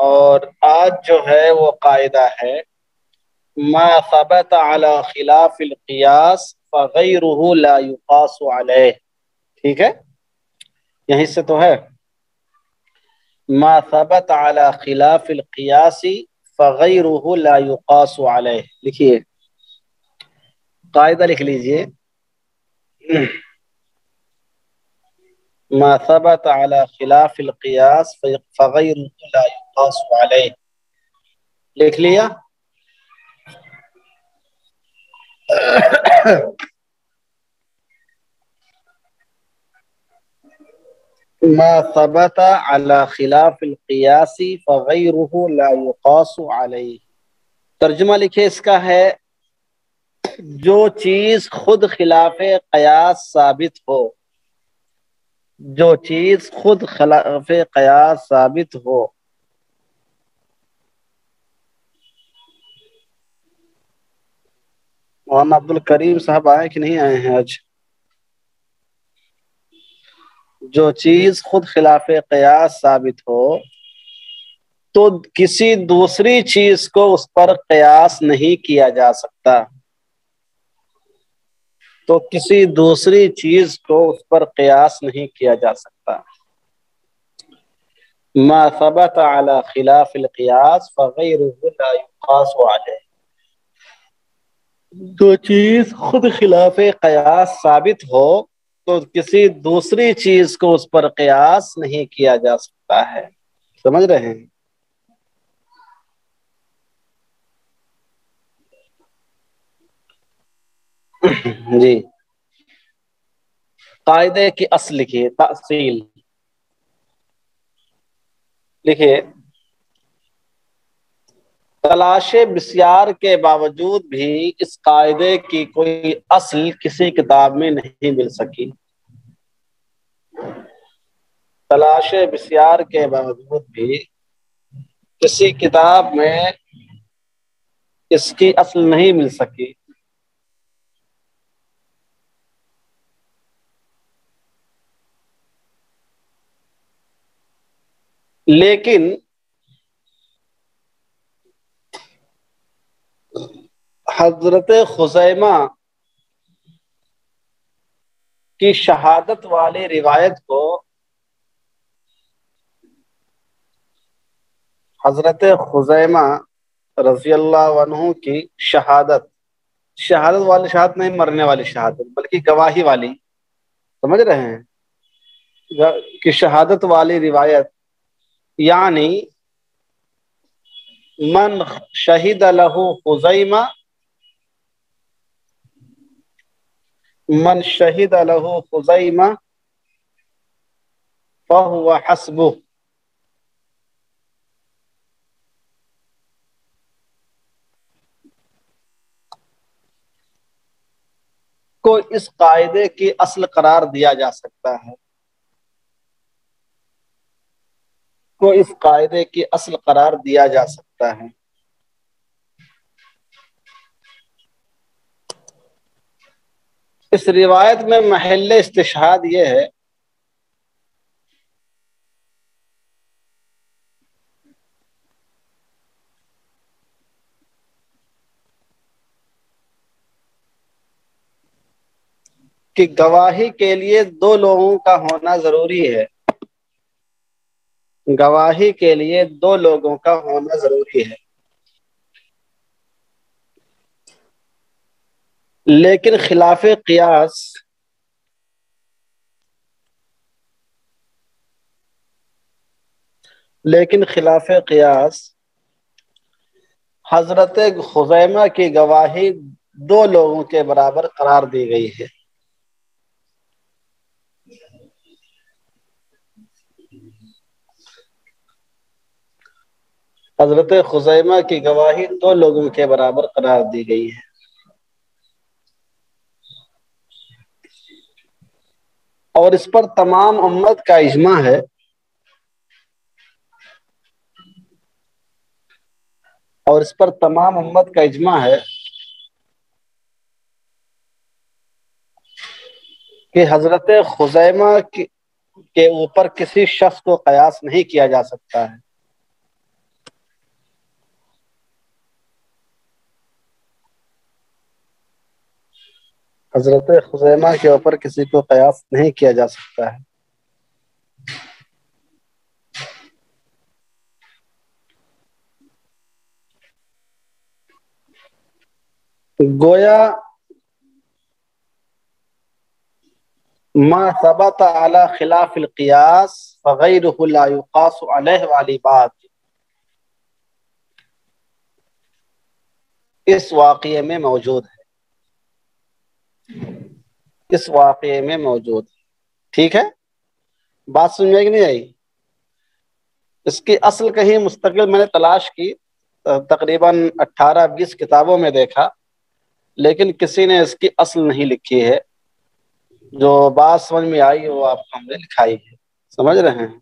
اور آج جو ہے وہ قاعدہ ہے ما ثبت على خلاف القیاس فغیرہ لا یقاس علیہ. ٹھیک ہے، یہیں سے تو ہے ما ثبت على خلاف القیاس فغیرہ لا یقاس علیہ. لکھیے، قاعدہ لکھ لیجئے، ما ثبت على خلاف القیاس فغیرہ لا یقاس علیہ. لکھ لیا؟ ما ثبت على خلاف القیاس فغیرہ لا یقاس علیہ. ترجمہ لکھے اس کا ہے، جو چیز خود خلاف قیاس ثابت ہو، جو چیز خود خلاف قیاس ثابت ہو، مولانا عبد الکریم صاحب آئے کہ نہیں آئے ہیں آج؟ جو چیز خود خلاف قیاس ثابت ہو تو کسی دوسری چیز کو اس پر قیاس نہیں کیا جا سکتا، تو کسی دوسری چیز کو اس پر قیاس نہیں کیا جا سکتا. ما ثبت على خلاف القیاس فغیرہ لا یقاس علیہ. جو چیز خود خلاف قیاس ثابت ہو تو کسی دوسری چیز کو اس پر قیاس نہیں کیا جا سکتا ہے. سمجھ رہے ہیں؟ جی، قاعدے کی اصل لکھیے، تاصیل لکھیے. تلاش بسیار کے باوجود بھی اس قاعدے کی کوئی اصل کسی کتاب میں نہیں مل سکی. تلاش بسیار کے باوجود بھی کسی کتاب میں اس کی اصل نہیں مل سکی. لیکن حضرت خزیمہ کی شہادت والی روایت کو حضرت خزیمہ رضی اللہ عنہ کی شہادت، شہادت والی شہادت نہیں، مرنے والی شہادت بلکہ گواہی والی، سمجھ رہے ہیں، کہ شہادت والی روایت، یعنی من شہید لہ خزیمہ، من شہید لہ خزیمہ فہو حسبہ. کو اس قاعدے کی اصل قرار دیا جا سکتا ہے، کو اس قاعدے کی اصل قرار دیا جا سکتا ہے. اس روایت میں محل استشہاد یہ ہے کہ گواہی کے لیے دو لوگوں کا ہونا ضروری ہے، گواہی کے لیے دو لوگوں کا ہونا ضروری ہے. لیکن خلاف قیاس حضرت خزیمہ کی گواہی دو لوگوں کے برابر قرار دی گئی ہے. حضرت خزیمہ کی گواہی دو لوگوں کے برابر قرار دی گئی ہے. اور اس پر تمام امت کا اجماع ہے، اور اس پر تمام امت کا اجماع ہے کہ حضرت خزیمہ کے اوپر کسی شخص کو قیاس نہیں کیا جا سکتا ہے. حضرت خزیمہ کے اوپر کسی کو قیاس نہیں کیا جا سکتا ہے۔ گویا ما ثبت علی خلاف القیاس فغیرہ لا یقاس علیہ والی بات اس واقعے میں موجود ہے، اس واقعے میں موجود ہے۔ ٹھیک ہے، بات سمجھ میں کہ نہیں آئی؟ اس کی اصل کہیں مستقل میں نے تلاش کی، تقریباً 18-20 کتابوں میں دیکھا، لیکن کسی نے اس کی اصل نہیں لکھی ہے۔ جو بات سمجھ میں آئی وہ آپ کو ہم نے لکھائی ہے، سمجھ رہے ہیں؟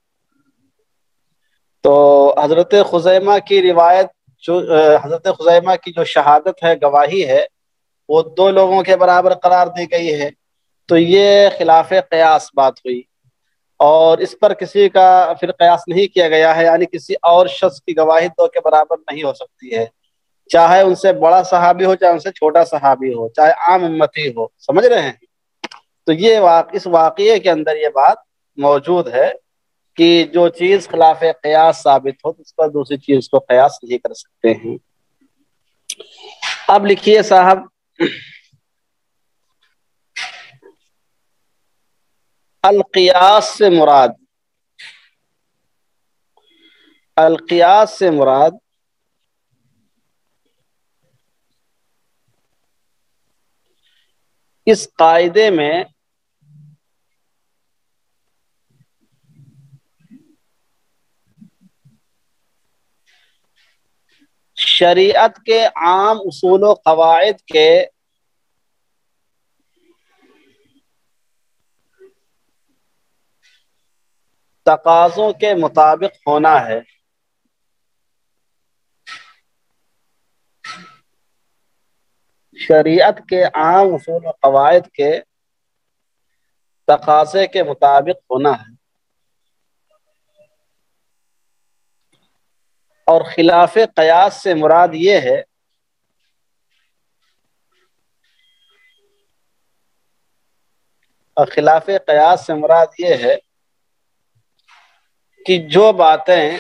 تو حضرت خزیمہ کی روایت جو حضرت خزیمہ کی جو شہادت ہے، گواہی ہے، وہ 2 لوگوں کے برابر قرار دی گئی ہے، تو یہ خلاف قیاس بات ہوئی، اور اس پر کسی کا پھر قیاس نہیں کیا گیا ہے، یعنی کسی اور شخص کی گواہی 2 کے برابر نہیں ہو سکتی ہے، چاہے ان سے بڑا صحابی ہو، چاہے ان سے چھوٹا صحابی ہو، چاہے عام امتی ہو، سمجھ رہے ہیں؟ تو یہ اس واقعے کے اندر یہ بات موجود ہے کہ جو چیز خلاف قیاس ثابت ہو اس پر دوسری چیز کو قیاس نہیں کر سکتے ہیں۔ اب لکھیے صاحب، القیاس سے مراد، القیاس سے مراد اس قاعدے میں شریعت کے عام اصول و قواعد کے تقاضوں کے مطابق ہونا ہے۔ شریعت کے عام اصول و قواعد کے تقاضے کے مطابق ہونا ہے، اور خلاف قیاس سے مراد یہ ہے اور خلاف قیاس سے مراد یہ ہے کہ جو باتیں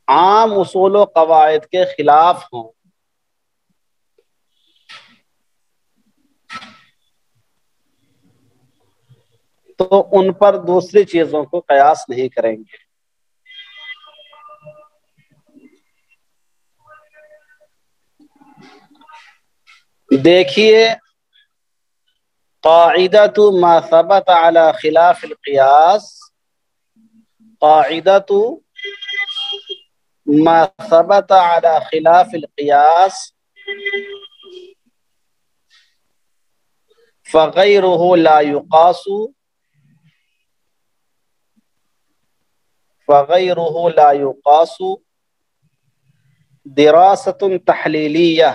عام اصول و قواعد کے خلاف ہوں تو ان پر دوسری چیزوں کو قیاس نہیں کریں گے۔ دیکھیے، قاعدۃ ما ثبت علی خلاف القیاس، قاعدۃ ما ثبت علی خلاف القیاس فغیرہ لا یقاس، فغیرہ لا یقاس دراست تحلیلیہ،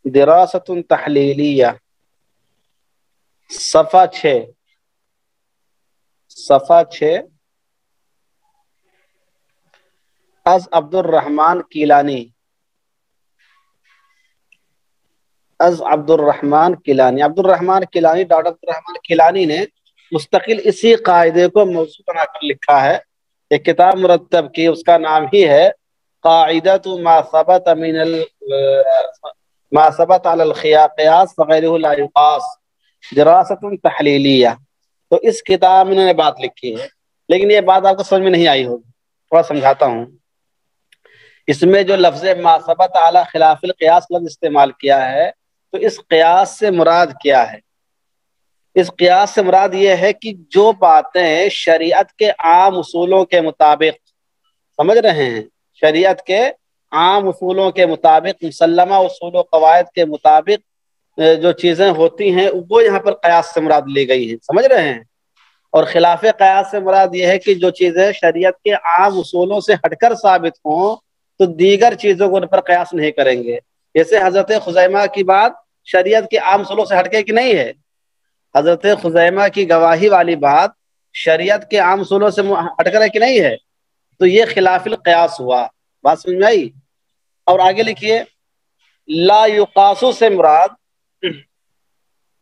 دراست تحلیلیہ، صفحہ 6، صفحہ 6، از عبد الرحمن کیلانی، از عبد الرحمن کیلانی، عبد الرحمن کیلانی، ڈاکٹر عبد الرحمن کیلانی نے مستقل اسی قاعدے کو موضوع بنا کر لکھا ہے، ایک کتاب مرتب کی، اس کا نام ہی ہے قاعدۃ ما ثبت ما ثبت علی القیاس فغیرہ لا یقاس دراست تحلیلیہ۔ تو اس کتاب میں انہوں نے بات لکھی ہے، لیکن یہ بات آپ کو سمجھ میں نہیں آئی ہوگی، تھوڑا سمجھاتا ہوں۔ اس میں جو لفظ ما ثبت علی خلاف القیاس لفظ استعمال کیا ہے، تو اس قیاس سے مراد کیا ہے؟ اس قیاس سے مراد یہ ہے کہ جو باتیں شریعت کے عام اصولوں کے مطابق، سمجھ رہے ہیں، شریعت کے عام اصولوں کے مطابق، مسلمہ اصول و قواعد کے مطابق جو چیزیں ہوتی ہیں وہ یہاں پر قیاس سے مراد لی گئی ہیں، سمجھ رہے ہیں؟ اور خلاف قیاس سے مراد یہ ہے کہ جو چیزیں شریعت کے عام اصولوں سے ہٹ کر ثابت ہوں تو دیگر چیزوں کو ان پر قیاس نہیں کریں گے۔ جیسے حضرت خزیمہ کی بات شریعت کے عام اصولوں سے ہٹ کے کہ نہیں ہے؟ حضرت خزیمہ کی گواہی والی بات شریعت کے عام اصولوں سے ہٹ کر ہے کہ نہیں ہے؟ تو یہ خلاف القیاس ہوا، بات سمجھ میں آئی؟ اور آگے لکھیے لا یقاسو سے مراد،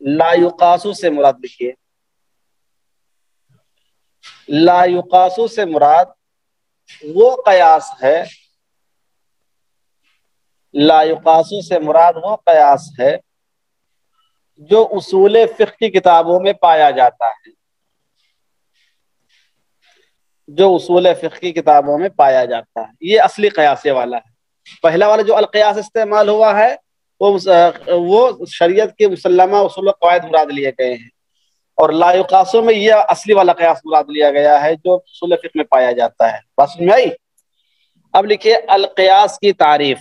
لا یقاسو سے مراد لکھیے، لا یقاسو سے مراد وہ قیاس ہے، لا یقاسو سے مراد وہ قیاس ہے جو اصول فقہ کی کتابوں میں پایا جاتا ہے، جو اصول فقہ کی کتابوں میں پایا جاتا ہے، یہ اصلی قیاسے والا ہے۔ پہلا والا جو القیاس استعمال ہوا ہے وہ شریعت کے مسلمہ اصول و قواعد مراد لیے گئے ہیں، اور لا یقاسو میں یہ اصلی والا قیاس مراد لیا گیا ہے جو اصول فقہ میں پایا جاتا ہے۔ بس سمجھ میں آئی؟ اب لکھیے القیاس کی تعریف،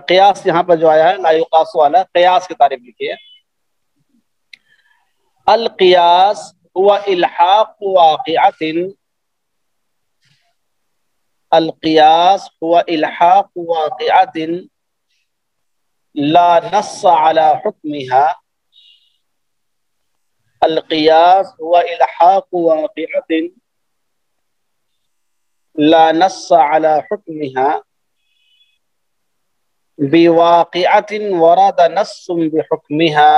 قیاس یہاں پر جو آیا ہے لا یقاس والا، قیاس کی تعریف لکھیے، القیاس هو الحاق واقعۃ، القیاس هو الحاق واقعۃ لا نص على حكمها، القياس هو الحاق واقعة لا نص على حكمها بواقعة ورد نص بحكمها،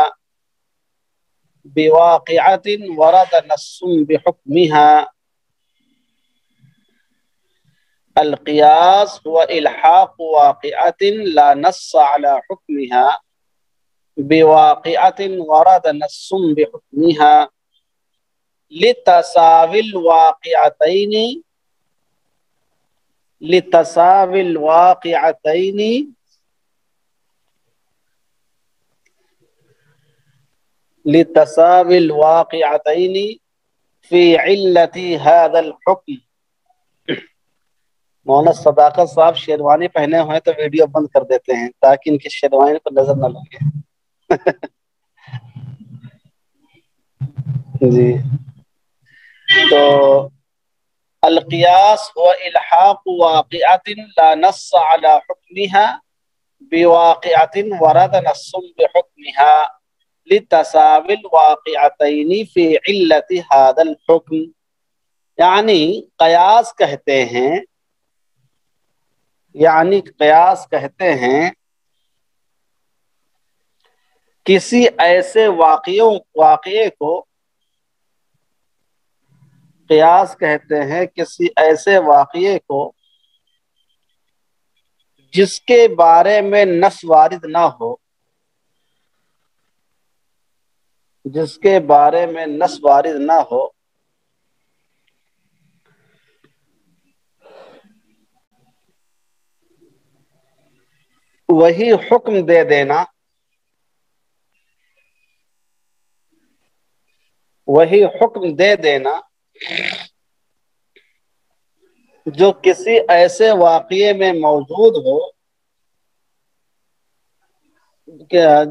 بواقعة ورد نص بحكمها، القياس هو الحاق واقعة لا نص على حكمها بواقعة ورد نص بحكمها لتساوي الواقعتين، لتساوي الواقعتين لتساوي الواقعتين في علة هذا الحكم۔ مولانا صداقت صاحب شیروانی پہنے ہوئے تو ویڈیو بند کر دیتے ہیں تاکہ ان کی شیروانی پر نظر نہ لگے۔ جی تو القیاس هو الحاق واقعة لا نص على حكمها بواقعة ورد نص بحكمها لتساوي الواقعتين في علة هذا الحكم، یعنی قیاس کہتے ہیں، یعنی قیاس کہتے ہیں کسی ایسے واقعے کو، قیاس کہتے ہیں کسی ایسے واقعے کو جس کے بارے میں نص وارد نہ ہو، جس کے بارے میں نص وارد نہ ہو، وہی حکم دے دینا، وہی حکم دے دینا جو کسی ایسے واقعے میں موجود ہو،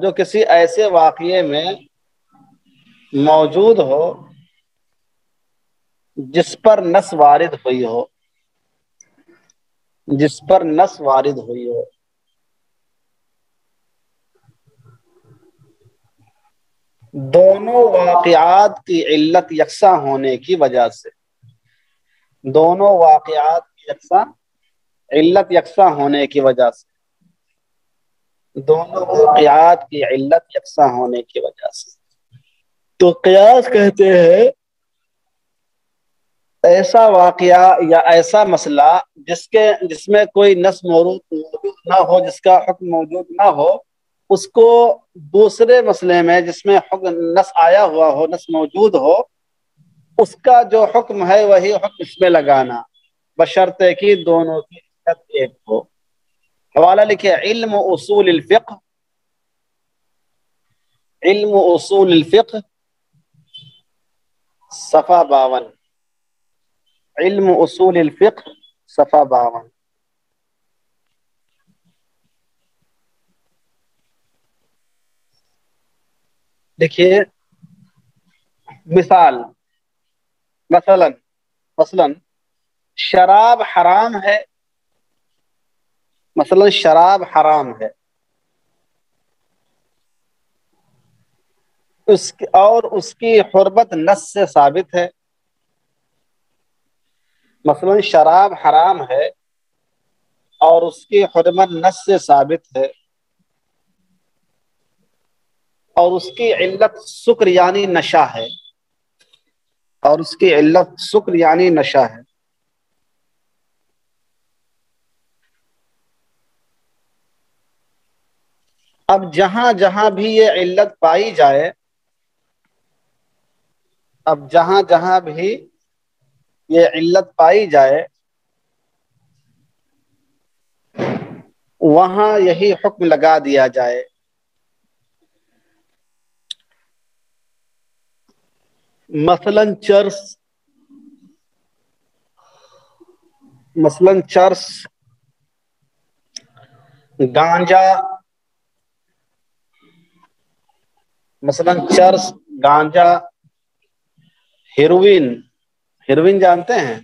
جو کسی ایسے واقعے میں موجود ہو جس پر نص وارد ہوئی ہو، جس پر نص وارد ہوئی ہو۔ دونوں واقعات کی علت یکساں ہونے کی وجہ سے، دونوں واقعات کی علت یکساں ہونے کی وجہ سے، دونوں واقعات کی علت یکساں ہونے کی وجہ سے، تو قیاس کہتے ہیں ایسا واقعہ یا ایسا مسئلہ جس میں کوئی نص موجود نہ ہو، جس کا حکم موجود نہ ہو، اس کو دوسرے مسئلے میں جس میں نص آیا ہوا ہو، نص موجود ہو، اس کا جو حکم ہے وہی حکم اس میں لگانا، بشرطے کہ دونوں کی علت ایک ہو۔ حوالہ لکھے علم اصول الفقہ، علم اصول الفقہ صفحہ 52، علم اصول الفقہ صفحہ 52۔ دیکھیے مثلا شراب حرام ہے، مثلا شراب حرام ہے، اور اس کی حرمت نص سے ثابت ہے، مثلا شراب حرام ہے اور اس کی حرمت نص سے ثابت ہے، اور اس کی علت سکر یعنی نشہ ہے، اور اس کی علت سکر یعنی نشہ ہے۔ اب جہاں جہاں بھی یہ علت پائی جائے، اب جہاں جہاں بھی یہ علت پائی جائے، وہاں یہی حکم لگا دیا جائے۔ مثلاً چرس، گانجا، مثلاً چرس، گانجا، ہیروین، ہیروین جانتے ہیں؟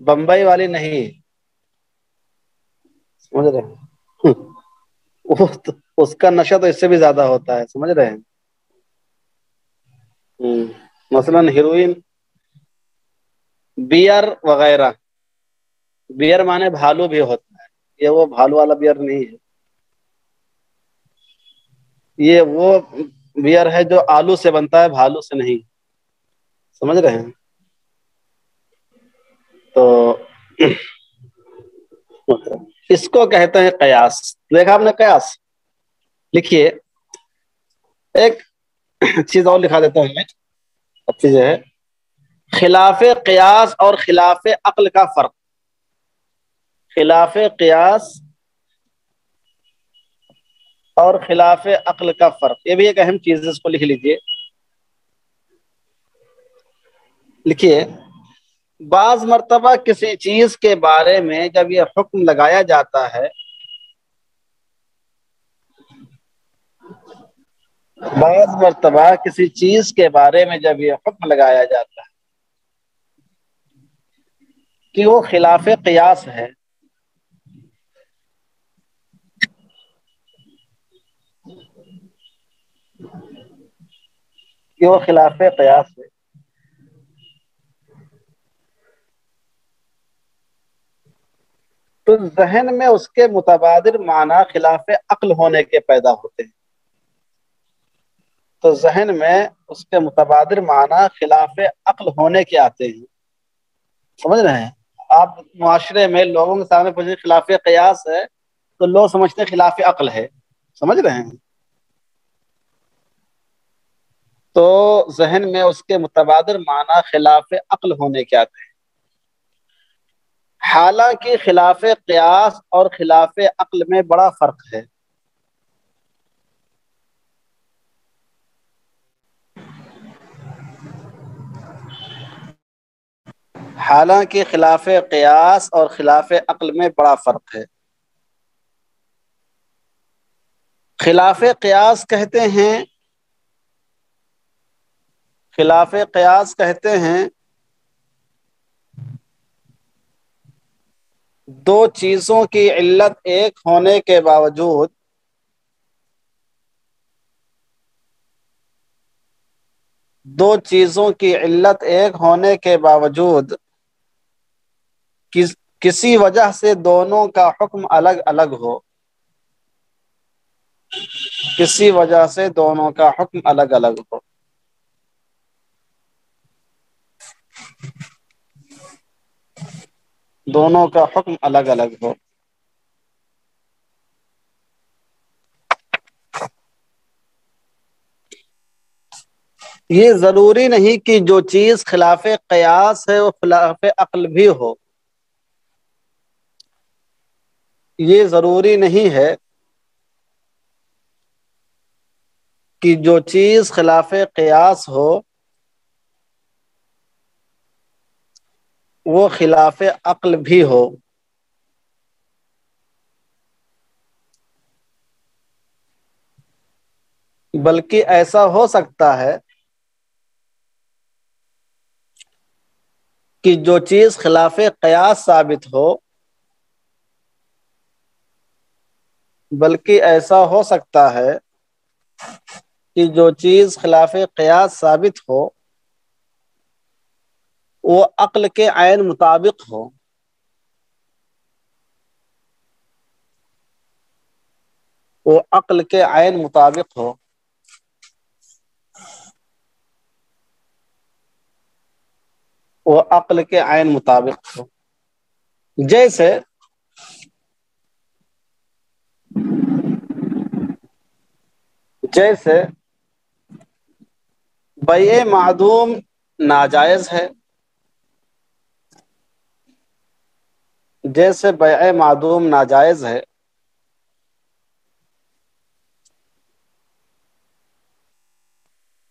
بمبئی والی نہیں، سمجھ رہے ہیں؟ اس کا نشہ تو اس سے بھی زیادہ ہوتا ہے، سمجھ رہے ہیں؟ مثلاً ہیروین، بیئر وغیرہ۔ بیئر مانے بھالو بھی ہوتا ہے، یہ وہ بھالو والا بیئر نہیں ہے، یہ وہ بیئر ہے جو آلو سے بنتا ہے، بھالو سے نہیں، سمجھ رہے ہیں؟ تو اس کو کہتے ہیں قیاس۔ دیکھا آپ نے قیاس؟ لکھیے ایک چیز اور لکھا دیتا ہوں میں، اچھی جو ہے، خلاف قیاس اور خلاف عقل کا فرق۔ خلاف قیاس اور خلاف عقل کا فرق، یہ بھی ایک اہم چیز ہے، اس کو لکھ لیجئے۔ لکھیے، بعض مرتبہ کسی چیز کے بارے میں جب یہ حکم لگایا جاتا ہے، بعض مرتبہ کسی چیز کے بارے میں جب یہ حکم لگایا جاتا ہے کہ وہ خلاف قیاس ہے، کہ وہ خلاف قیاس ہے، تو ذہن میں اس کے متبادر معنی خلاف عقل ہونے کے پیدا ہوتے ہیں۔ تو ذہن میں اس کے متبادر معنی خلاف عقل ہونے کے آتے ہیں، سمجھ رہے ہیں؟ آپ معاشرے میں لوگوں کے سامنے پوچھیں خلاف قیاس ہے تو لوگ سمجھتے ہیں خلاف عقل ہے، سمجھ رہے ہیں؟ تو ذہن میں اس کے متبادر معنی خلاف عقل ہونے کے آتے ہیں، حالانکہ خلاف قیاس اور خلاف عقل میں بڑا فرق ہے۔ حالانکہ خلاف قیاس اور خلاف عقل میں بڑا فرق ہے۔ خلاف قیاس کہتے ہیں، خلاف قیاس کہتے ہیں دو چیزوں کی علت ایک ہونے کے باوجود دو چیزوں کی علت ایک ہونے کے باوجود کسی وجہ سے دونوں کا حکم الگ الگ ہو، کسی وجہ سے دونوں کا حکم الگ الگ ہو۔ دونوں کا حکم الگ الگ ہو۔ یہ ضروری نہیں کہ جو چیز خلاف قیاس ہے وہ خلاف عقل بھی ہو، یہ ضروری نہیں ہے کہ جو چیز خلاف قیاس ہو وہ خلاف عقل بھی ہو، بلکہ ایسا ہو سکتا ہے کہ جو چیز خلاف قیاس ثابت ہو، بلکہ ایسا ہو سکتا ہے کہ جو چیز خلاف قیاس ثابت ہو وہ عقل کے عین مطابق ہو۔ وہ عقل کے عین مطابق ہو، وہ عقل کے عین مطابق ہو۔ جیسے جیسے بیع معدوم ناجائز ہے، جیسے بیع معدوم ناجائز ہے،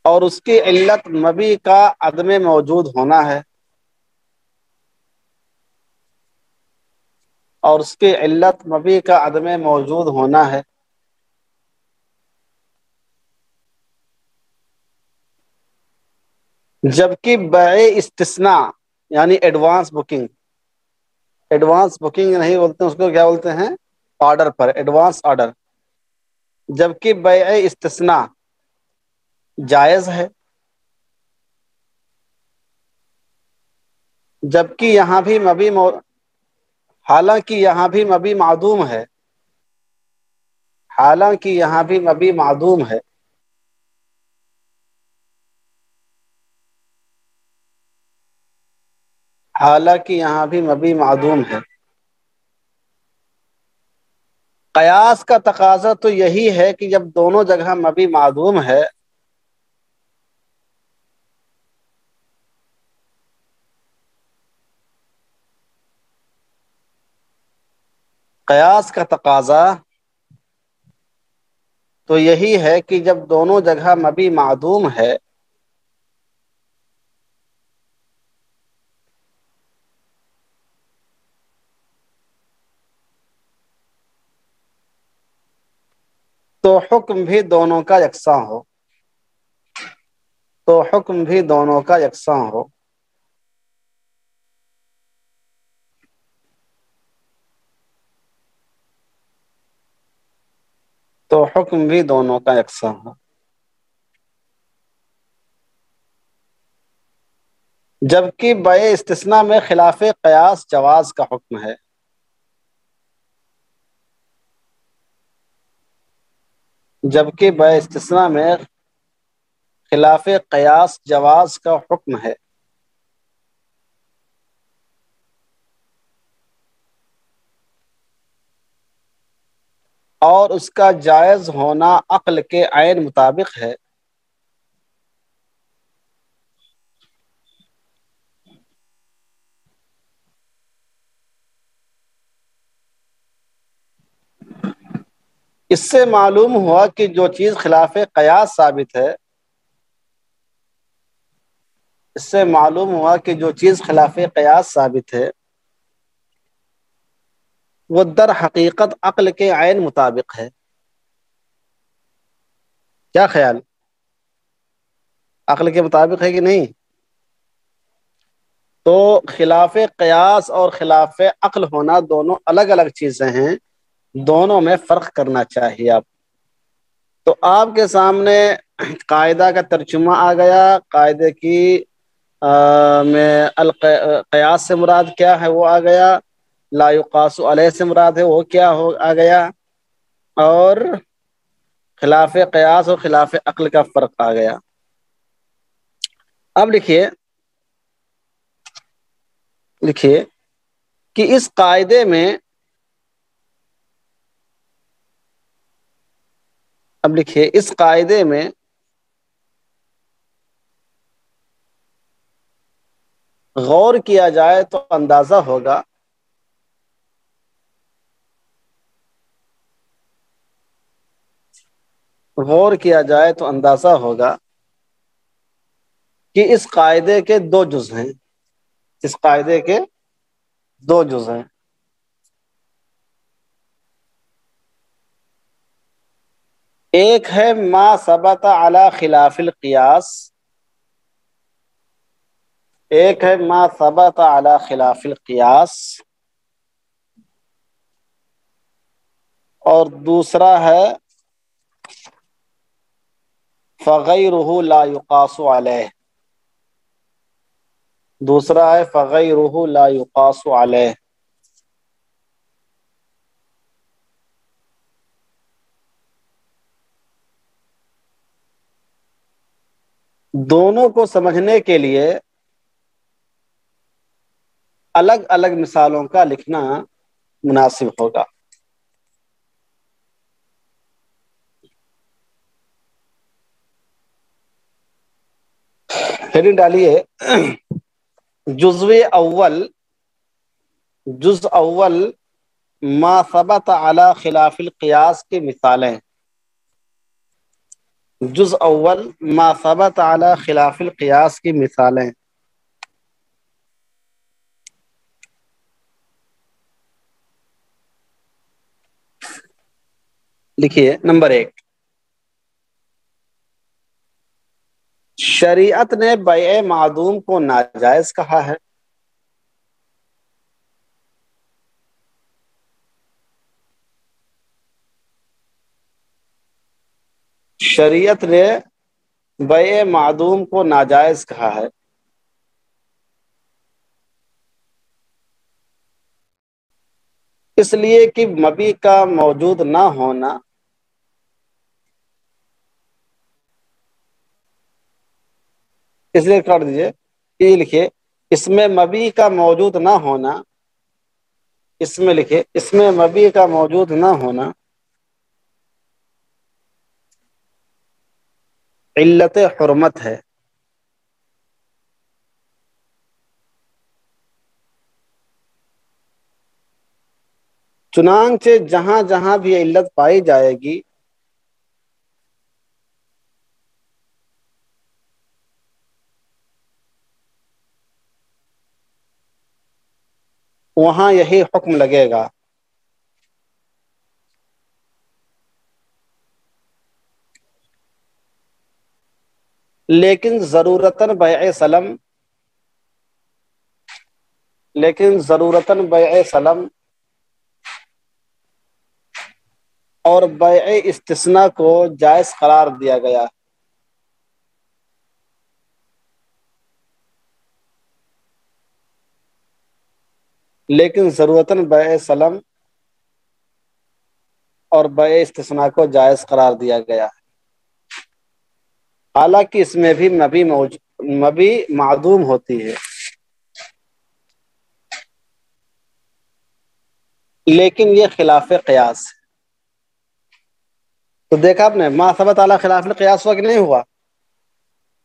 اور اس کی علت مبیع کا عدم موجود ہونا ہے، اور اس کی علت مبیع کا عدم موجود ہونا ہے، جبکہ بیع استثناء یعنی ایڈوانس بکنگ، ایڈوانس بکنگ نہیں بولتے اس کو، کیا بولتے ہیں؟ آرڈر پر، ایڈوانس آرڈر، جبکہ بیع استثناء جائز ہے، جبکہ یہاں بھی حالانکہ یہاں بھی مبیع معدوم ہے، حالانکہ یہاں بھی مبیع معدوم ہے، حالانکہ یہاں بھی مبیع معدوم ہے۔ قیاس کا تقاضا تو یہی ہے کہ جب دونوں جگہ مبیع معدوم ہے قیاس کا تقاضا تو یہی ہے کہ جب دونوں جگہ مبیع معدوم ہے تو حکم بھی دونوں کا یکساں ہو، تو حکم بھی دونوں کا یکساں ہو، تو حکم بھی دونوں کا یکساں ہو، جبکہ بیع استثناء میں خلاف قیاس جواز کا حکم ہے، جبکہ بیع استثناء میں خلاف قیاس جواز کا حکم ہے، اور اس کا جائز ہونا عقل کے عین مطابق ہے، اس سے معلوم ہوا کہ جو چیز خلاف قیاس ثابت ہے، اس سے معلوم ہوا کہ جو چیز خلاف قیاس ثابت ہے وہ در حقیقت عقل کے عین مطابق ہے۔ کیا خیال؟ عقل کے مطابق ہے کہ نہیں؟ تو خلاف قیاس اور خلاف عقل ہونا دونوں الگ الگ چیزیں ہیں، دونوں میں فرق کرنا چاہیے آپ۔ تو آپ کے سامنے قاعدہ کا ترجمہ آ گیا، قاعدے کی میں القیاس سے مراد کیا ہے وہ آ گیا، لا یقاس علیہ سے مراد ہے وہ کیا آ گیا، اور خلاف قیاس اور خلاف عقل کا فرق آ گیا۔ اب لکھیے کہ اس قاعدے میں، اب لکھیے اس قاعدے میں غور کیا جائے تو اندازہ ہوگا غور کیا جائے تو اندازہ ہوگا کہ اس قاعدے کے دو جز ہیں، اس قاعدے کے دو جز ہیں۔ ایک ہے ما ثبت علی خلاف القیاس، ایک ہے ما ثبت علی خلاف القیاس، اور دوسرا ہے فغیرہ لا یقاس علیہ، دوسرا ہے فغیرہ لا یقاس علیہ۔ دونوں کو سمجھنے کے لیے الگ الگ مثالوں کا لکھنا مناسب ہوگا۔ ہیڈنگ ڈالیے جز اول ما ثبت علی خلاف القیاس کی مثالیں۔ جز اول ما ثبت علی خلاف القیاس کی مثالیں۔ لکھیے نمبر 1، شریعت نے بیع معدوم کو ناجائز کہا ہے۔ شریعت نے بیع معدوم کو ناجائز کہا ہے، اس لیے کہ مبیع کا موجود نہ ہونا اس لیے کر دیجئے، یہ لکھیے اس میں مبیع کا موجود نہ ہونا، اس میں لکھیے اس میں مبیع کا موجود نہ ہونا علت حرمت ہے۔ چنانچہ جہاں جہاں بھی علت پائی جائے گی وہاں یہی حکم لگے گا۔ لیکن ضرورتاً بیع سلم اور بیع استثناء کو جائز قرار دیا گیا۔ لیکن ضرورتاً بیع سلم اور بیع استثناء کو جائز قرار دیا گیا، حالانکہ اس میں بھی مبیع معدوم ہوتی ہے، لیکن یہ خلاف قیاس ہے۔ تو دیکھا آپ نے ما ثبت علی خلاف القیاس ہوا کہ نہیں ہوا؟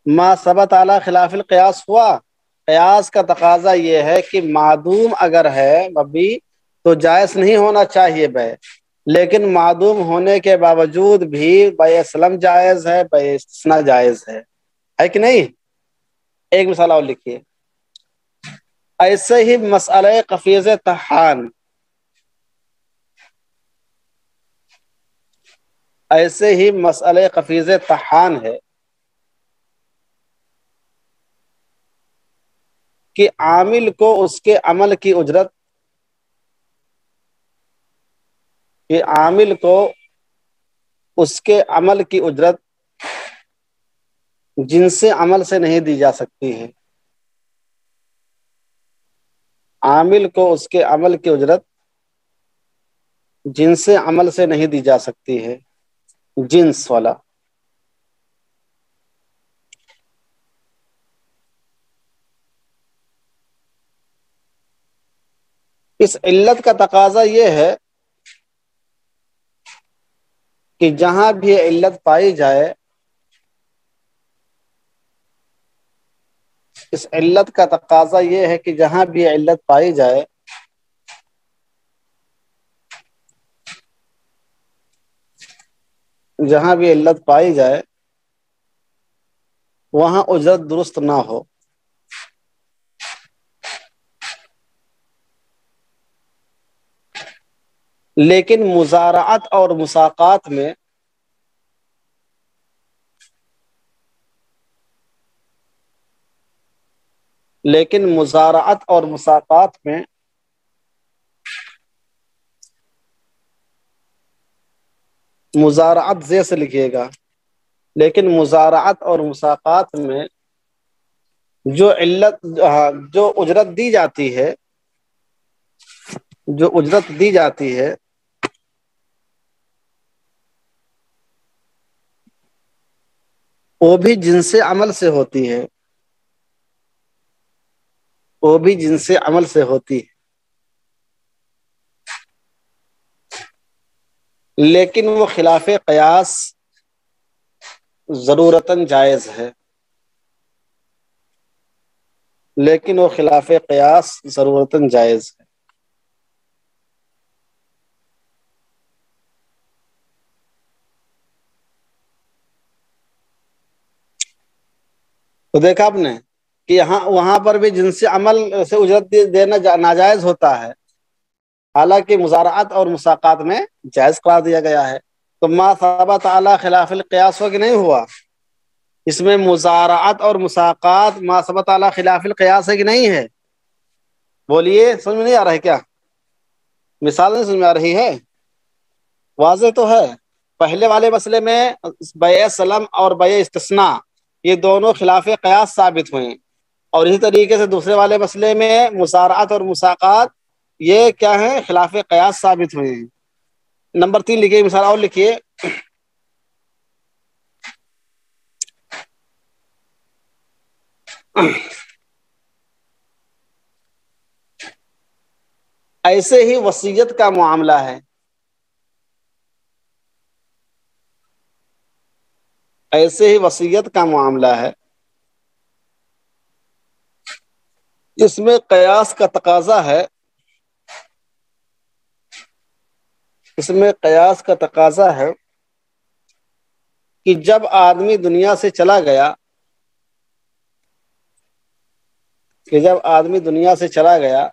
ما ثبت علی خلاف القیاس ہوا۔ قیاس کا تقاضا یہ ہے کہ معدوم اگر ہے مبیع تو جائز نہیں ہونا چاہیے بیع، لیکن معدوم ہونے کے باوجود بھی بیع سلم جائز ہے، بیع استثناء جائز ہے کہ نہیں؟ ایک مثال اور لکھیے، ایسے ہی مسئلہ قفیز طحان، ایسے ہی مسئلہ قفیز طحان ہے کہ عامل کو اس کے عمل کی اجرت اس کے عمل کی اجرت جنس عمل سے نہیں دی جا سکتی ہے۔ عامل کو اس کے عمل کی اجرت جنس عمل سے نہیں دی جا سکتی ہے، جنس والا۔ اس علت کا تقاضا یہ ہے کہ جہاں بھی علت پائی جائے، اس علت کا تقاضا یہ ہے کہ جہاں بھی علت پائی جائے وہاں اجرت درست نہ ہو۔ لیکن مزارعت اور مساقات میں مزارعت زے سے لکھیے گا، لیکن مزارعت اور مساقات میں جو اجرت دی جاتی ہے، وہ بھی جنس عمل سے ہوتی ہے، وہ بھی جنس عمل سے ہوتی ہے، لیکن وہ خلاف قیاس ضرورتاً جائز ہے، لیکن وہ خلاف قیاس ضرورتاً جائز ہے۔ تو دیکھا آپ نے کہ یہاں وہاں پر بھی جنس عمل سے اجرت دینا ناجائز ہوتا ہے، حالانکہ مزارعت اور مساقات میں جائز قرار دیا گیا ہے۔ تو ما ثبت علی خلاف القیاس ہو کہ نہیں ہوا؟ اس میں مزارعت اور مساقات ما ثبت علی خلاف القیاس ہے کہ نہیں ہے؟ بولیے، سمجھ میں نہیں آ رہا ہے کیا؟ مثال نہیں سمجھ میں آ رہی ہے؟ واضح تو ہے۔ پہلے والے مسئلے میں بیع سلم اور بیع استثناء یہ دونوں خلاف قیاس ثابت ہوئے، اور اسی طریقے سے دوسرے والے مسئلے میں مزارعت اور مساقات یہ کیا ہیں؟ خلاف قیاس ثابت ہوئے ہیں۔ نمبر 3 لکھیے، مثال اور لکھیے۔ ایسے ہی وصیت کا معاملہ ہے، ایسے ہی وصیت کا معاملہ ہے، اس میں قیاس کا تقاضا ہے، اس میں قیاس کا تقاضا ہے کہ جب آدمی دنیا سے چلا گیا، کہ جب آدمی دنیا سے چلا گیا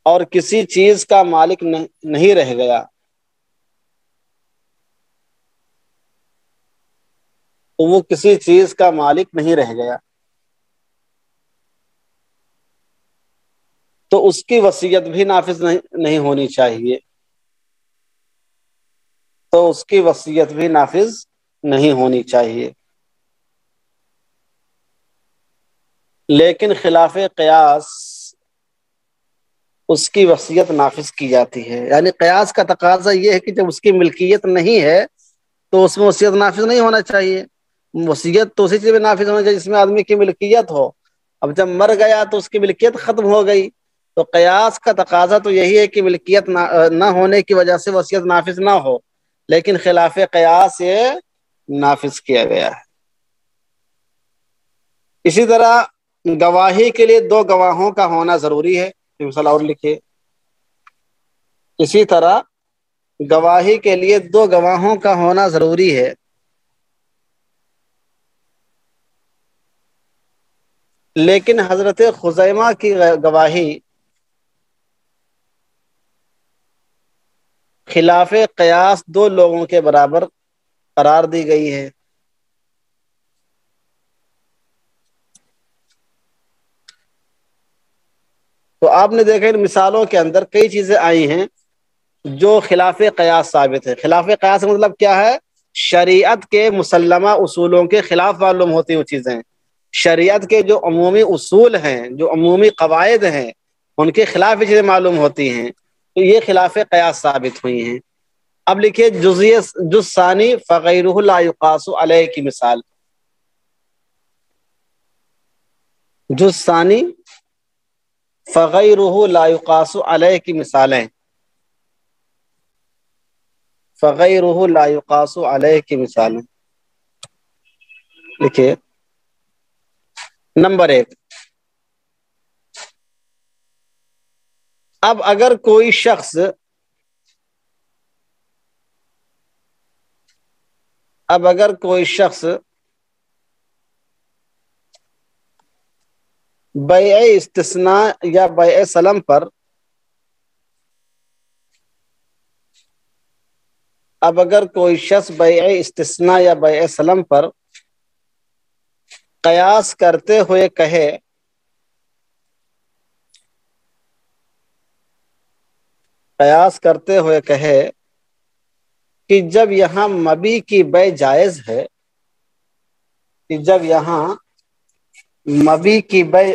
اور کسی چیز کا مالک نہیں رہ گیا، تو وہ کسی چیز کا مالک نہیں رہ گیا، تو اس کی وصیت بھی نافذ نہیں ہونی چاہیے، تو اس کی وصیت بھی نافذ نہیں ہونی چاہیے۔ لیکن خلاف قیاس اس کی وصیت نافذ کی جاتی ہے، یعنی قیاس کا تقاضا یہ ہے کہ جب اس کی ملکیت نہیں ہے تو اس میں وصیت نافذ نہیں ہونا چاہیے۔ وصیت تو اسی چیز میں نافذ ہونا چاہیے جس میں آدمی کی ملکیت ہو، اب جب مر گیا تو اس کی ملکیت ختم ہو گئی، تو قیاس کا تقاضا تو یہی ہے کہ ملکیت نہ ہونے کی وجہ سے وصیت نافذ نہ ہو، لیکن خلاف قیاس یہ نافذ کیا گیا ہے۔ اسی طرح گواہی کے لیے 2 گواہوں کا ہونا ضروری ہے، مثال اور لکھیے۔ اسی طرح گواہی کے لیے 2 گواہوں کا ہونا ضروری ہے، لیکن حضرت خزیمہ کی گواہی خلاف قیاس 2 لوگوں کے برابر قرار دی گئی ہے۔ تو آپ نے دیکھا ان مثالوں کے اندر کئی چیزیں آئی ہیں جو خلاف قیاس ثابت ہے۔ خلاف قیاس کا مطلب کیا ہے؟ شریعت کے مسلمہ اصولوں کے خلاف معلوم ہوتی وہ چیزیں، شریعت کے جو عمومی اصول ہیں، جو عمومی قواعد ہیں، ان کے خلاف یہ چیزیں معلوم ہوتی ہیں، تو یہ خلاف قیاس ثابت ہوئی ہیں۔ اب لکھیے جز ثانی فغیرہ لا یقاس علیہ کی مثال۔ جز ثانی فغیرہ لا یقاس علیہ کی مثالیں، فغیرہ لا یقاس علیہ کی مثالیں لکھیے۔ نمبر 1، اب اگر کوئی شخص بیع استثناء یا بیع سلم پر بیع استثناء یا بیع سلم پر قیاس کرتے ہوئے کہے کہ جب یہاں مبی کی بیع جائز ہے، کہ جب یہاں مبی کی بیع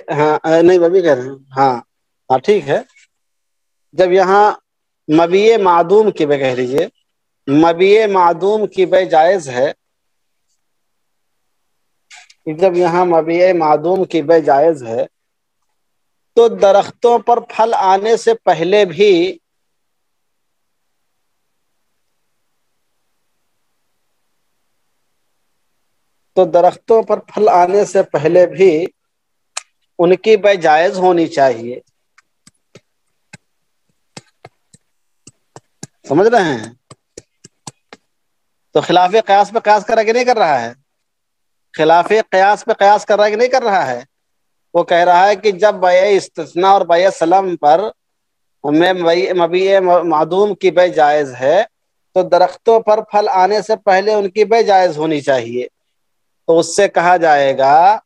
نہیں مبی کہہ رہے ہیں، ہاں ٹھیک ہے، جب یہاں مبی معدوم کی بیع کہہ لیجیے، مبی معدوم کی بیع جائز ہے، کہ جب یہاں مبیع معدوم کی بے جائز ہے تو درختوں پر پھل آنے سے پہلے بھی درختوں پر پھل آنے سے پہلے بھی ان کی بے جائز ہونی چاہیے. سمجھ رہے ہیں؟ تو خلاف قیاس پہ قیاس کر رہا ہے کہ نہیں کر رہا ہے؟ خلاف قیاس پہ قیاس کر رہا ہے کہ نہیں کر رہا ہے؟ وہ کہہ رہا ہے کہ جب بیع استثناء اور بیع سلم پر میں مبیع معدوم کی بے جائز ہے تو درختوں پر پھل آنے سے پہلے ان کی بے جائز ہونی چاہیے. تو اس سے کہا جائے گا،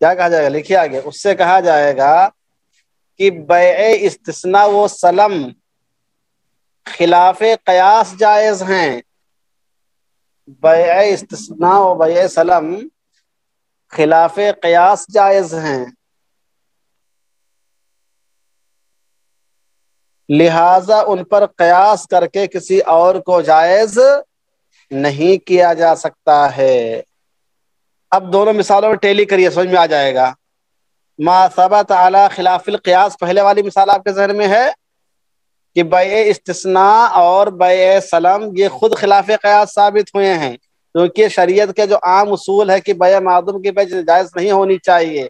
کیا کہا جائے گا؟ لکھیے آگے. اس سے کہا جائے گا کہ بیع استثناء و سلم خلاف قیاس جائز ہیں. بیع استثناء و بیع سلم خلاف قیاس جائز ہیں، لہذا ان پر قیاس کر کے کسی اور کو جائز نہیں کیا جا سکتا ہے. اب دونوں مثالوں میں ٹیلی کریے، سمجھ میں آ جائے گا. ما ثبت علی خلاف القیاس، پہلے والی مثال آپ کے ذہن میں ہے کہ بیع استثناء اور بیع سلم یہ خود خلاف قیاس ثابت ہوئے ہیں، کیونکہ شریعت کے جو عام اصول ہے کہ بیع معدوم کی بیع جائز نہیں ہونی چاہیے،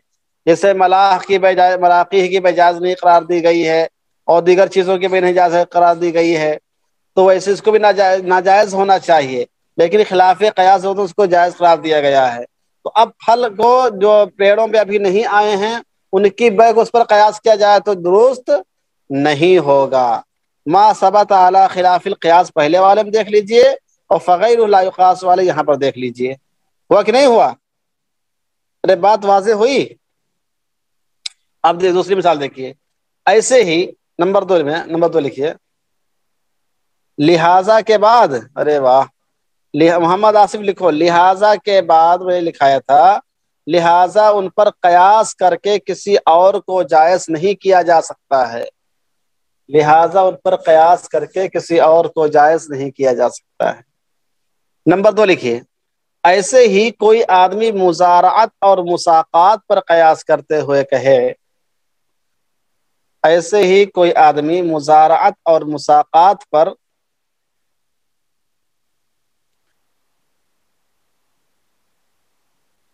جیسے ملاح کی بیع مراقیح کی بیع جائز نہیں قرار دی گئی ہے اور دیگر چیزوں کی بیع نہیں جائز قرار دی گئی ہے، تو ویسے اس کو بھی ناجائز ہونا چاہیے، لیکن خلاف قیاس ہو تو اس کو جائز قرار دیا گیا ہے. تو اب پھل کو جو پیڑوں پہ ابھی نہیں آئے ہیں ان کی بیع کو اس پر قیاس کیا جائے تو درست نہیں ہوگا. ما ثبت علی خلاف القیاس پہلے والے میں دیکھ لیجئے اور فغیر لا یقاس والے یہاں پر دیکھ لیجئے. ہوا کہ نہیں ہوا؟ ارے بات واضح ہوئی؟ اب دوسری مثال دیکھیے. ایسے ہی نمبر دو لکھیے. لہذا کے بعد، ارے واہ، محمد آصف لکھو لہذا کے بعد میں نے لکھایا تھا، لہذا ان پر قیاس کر کے کسی اور کو جائز نہیں کیا جا سکتا ہے. لہذا ان پر قیاس کر کے کسی اور کو جائز نہیں کیا جا سکتا ہے. نمبر دو لکھیے. ایسے ہی کوئی آدمی مزارعت اور مساقات پر قیاس کرتے ہوئے کہے، ایسے ہی کوئی آدمی مزارعت اور مساقات پر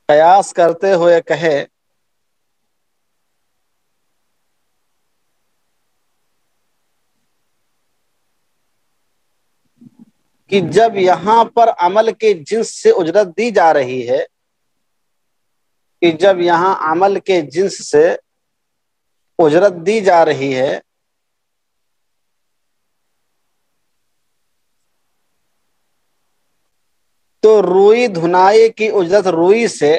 قیاس کرتے ہوئے کہے کہ جب یہاں پر عمل کے جنس سے اجرت دی جا رہی ہے، کہ جب یہاں عمل کے جنس سے اجرت دی جا رہی ہے تو روئی دھنائی کی اجرت روئی سے،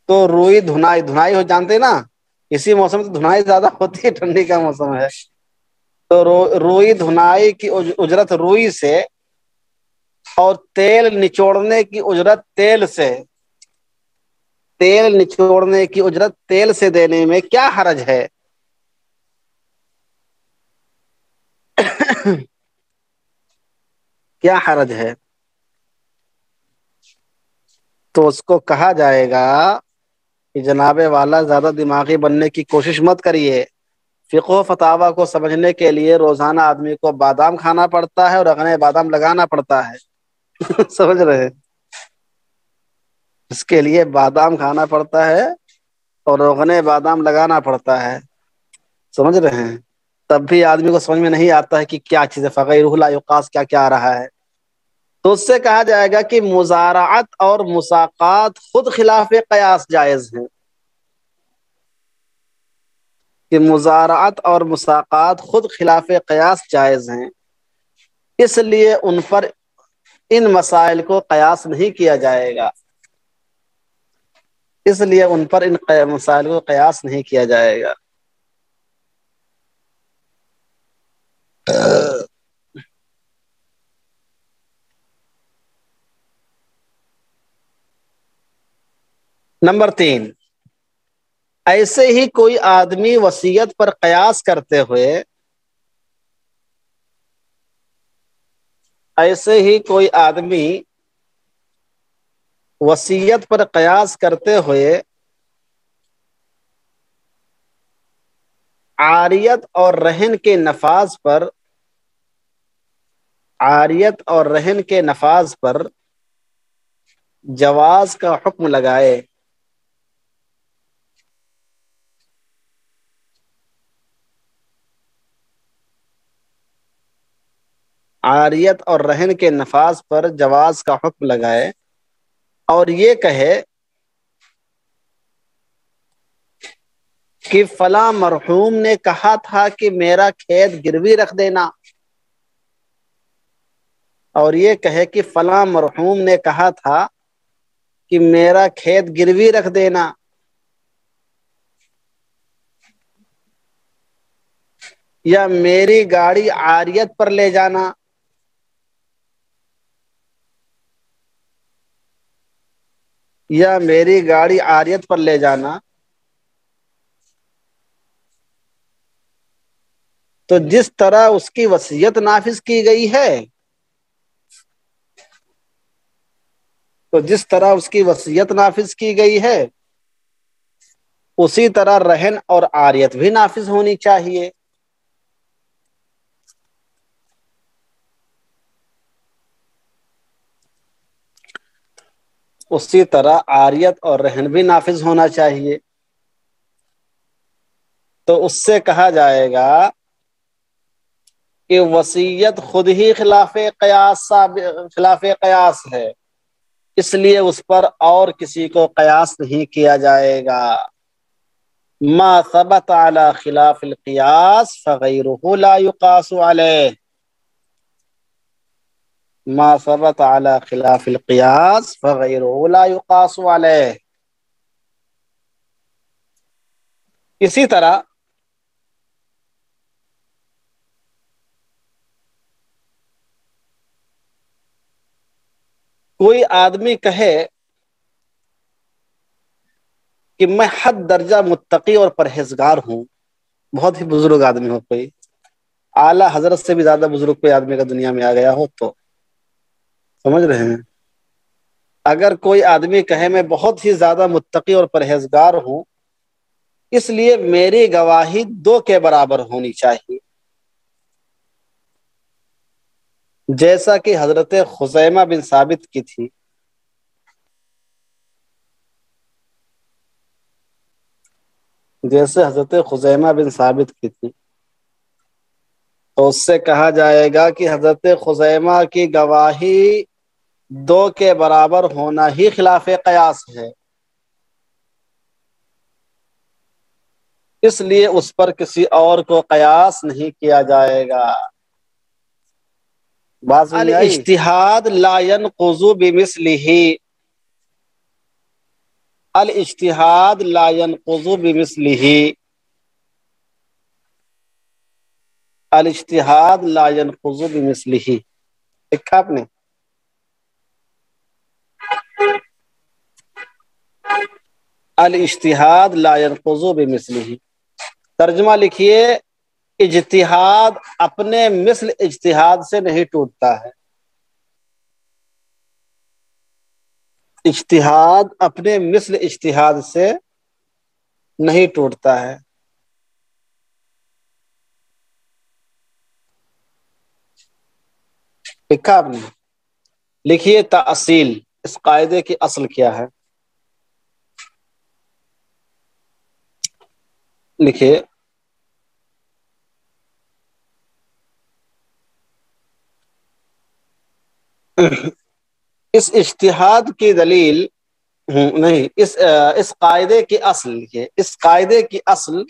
تو روئی دھنائی ہو جانتے نا، اسی موسم تو دھنائی زیادہ ہوتی ہے، ٹھنڈی کا موسم ہے. تو روئی دھنائی کی اجرت روئی سے اور تیل نچوڑنے کی اجرت تیل سے، تیل نچوڑنے کی اجرت تیل سے دینے میں کیا حرج ہے؟ کیا حرج ہے؟ تو اس کو کہا جائے گا کہ جناب والا زیادہ دماغی بننے کی کوشش مت کریے. فقہ و فتاوی کو سمجھنے کے لیے روزانہ آدمی کو بادام کھانا پڑتا ہے اور رغن بادام لگانا پڑتا ہے. سمجھ رہے ہیں؟ اس کے لیے بادام کھانا پڑتا ہے اور روغن بادام لگانا پڑتا ہے. سمجھ رہے ہیں؟ تب بھی آدمی کو سمجھ میں نہیں آتا ہے کہ کیا چیز ہے، فغیرہ لا یقاس کیا کیا آ رہا ہے. تو اس سے کہا جائے گا کہ مزارعت اور مساقات خود خلاف قیاس جائز ہیں، کہ مزارعت اور مساقات خود خلاف قیاس جائز ہیں، اس لیے ان پر ان مسائل کو قیاس نہیں کیا جائے گا، اس لیے ان پر ان مسائل کو قیاس نہیں کیا جائے گا. نمبر تین، ایسے ہی کوئی آدمی وصیت پر قیاس کرتے ہوئے، ایسے ہی کوئی آدمی وصیت پر قیاس کرتے ہوئے عاریت اور رہن کے نفاذ پر جواز کا حکم لگائے، عاریت اور رہن کے نفاذ پر جواز کا حکم لگائے اور یہ کہے کہ فلاں مرحوم نے کہا تھا کہ میرا کھیت گروی رکھ دینا، اور یہ کہے کہ فلاں مرحوم نے کہا تھا کہ میرا کھیت گروی رکھ دینا، یا میری گاڑی عاریت پر لے جانا، تو جس طرح اس کی وصیت نافذ کی گئی ہے اسی طرح رہن اور عاریت بھی نافذ ہونی چاہیے۔ اسی طرح عاریت اور رہن بھی نافذ ہونا چاہیے۔ تو اس سے کہا جائے گا کہ وصیت خود ہی خلاف قیاس ہے، اس لیے اس پر اور کسی کو قیاس نہیں کیا جائے گا۔ ما ثبت على خلاف القياس فغيره لا يقاس عليه، ما ثبت على خلاف القياس فغيره لا يقاس عليه۔ اسی طرح کوئی آدمی کہے کہ میں حد درجہ متقی اور پرہیزگار ہوں، بہت ہی بزرگ آدمی ہو، کوئی اعلیٰ حضرت سے بھی زیادہ بزرگ کوئی آدمی کا دنیا میں آ گیا ہو تو سمجھ رہے ہیں۔ اگر کوئی آدمی کہے میں بہت ہی زیادہ متقی اور پرہیزگار ہوں، اس لیے میری گواہی 2 کے برابر ہونی چاہیے، جیسا کہ حضرت خزیمہ بن ثابت کی تھی، تو اس سے کہا جائے گا کہ حضرت خزیمہ کی گواہی 2 کے برابر ہونا ہی خلاف قیاس ہے، اس لیے اس پر کسی اور کو قیاس نہیں کیا جائے گا۔ الاجتہاد لا ينقض بمثلہ، الاجتہاد لا ينقض بمثلہ، الاجتہاد لا ينقض بمثلہ، دیکھا آپ نے؟ الاجتہاد لا ينقض بمثلہ، ترجمہ لکھیے، اجتہاد اپنے مثل اجتہاد سے نہیں ٹوٹتا ہے، اجتہاد اپنے مثل اجتہاد سے نہیں ٹوٹتا ہے۔ لکھا آپ نے؟ لکھیے تاصیل، اس قاعدے کی اصل کیا ہے؟ لکھیے اس اجتہاد کی دلیل نہیں، اس قاعدے کی اصل لکھیے، اس قاعدے کی اصل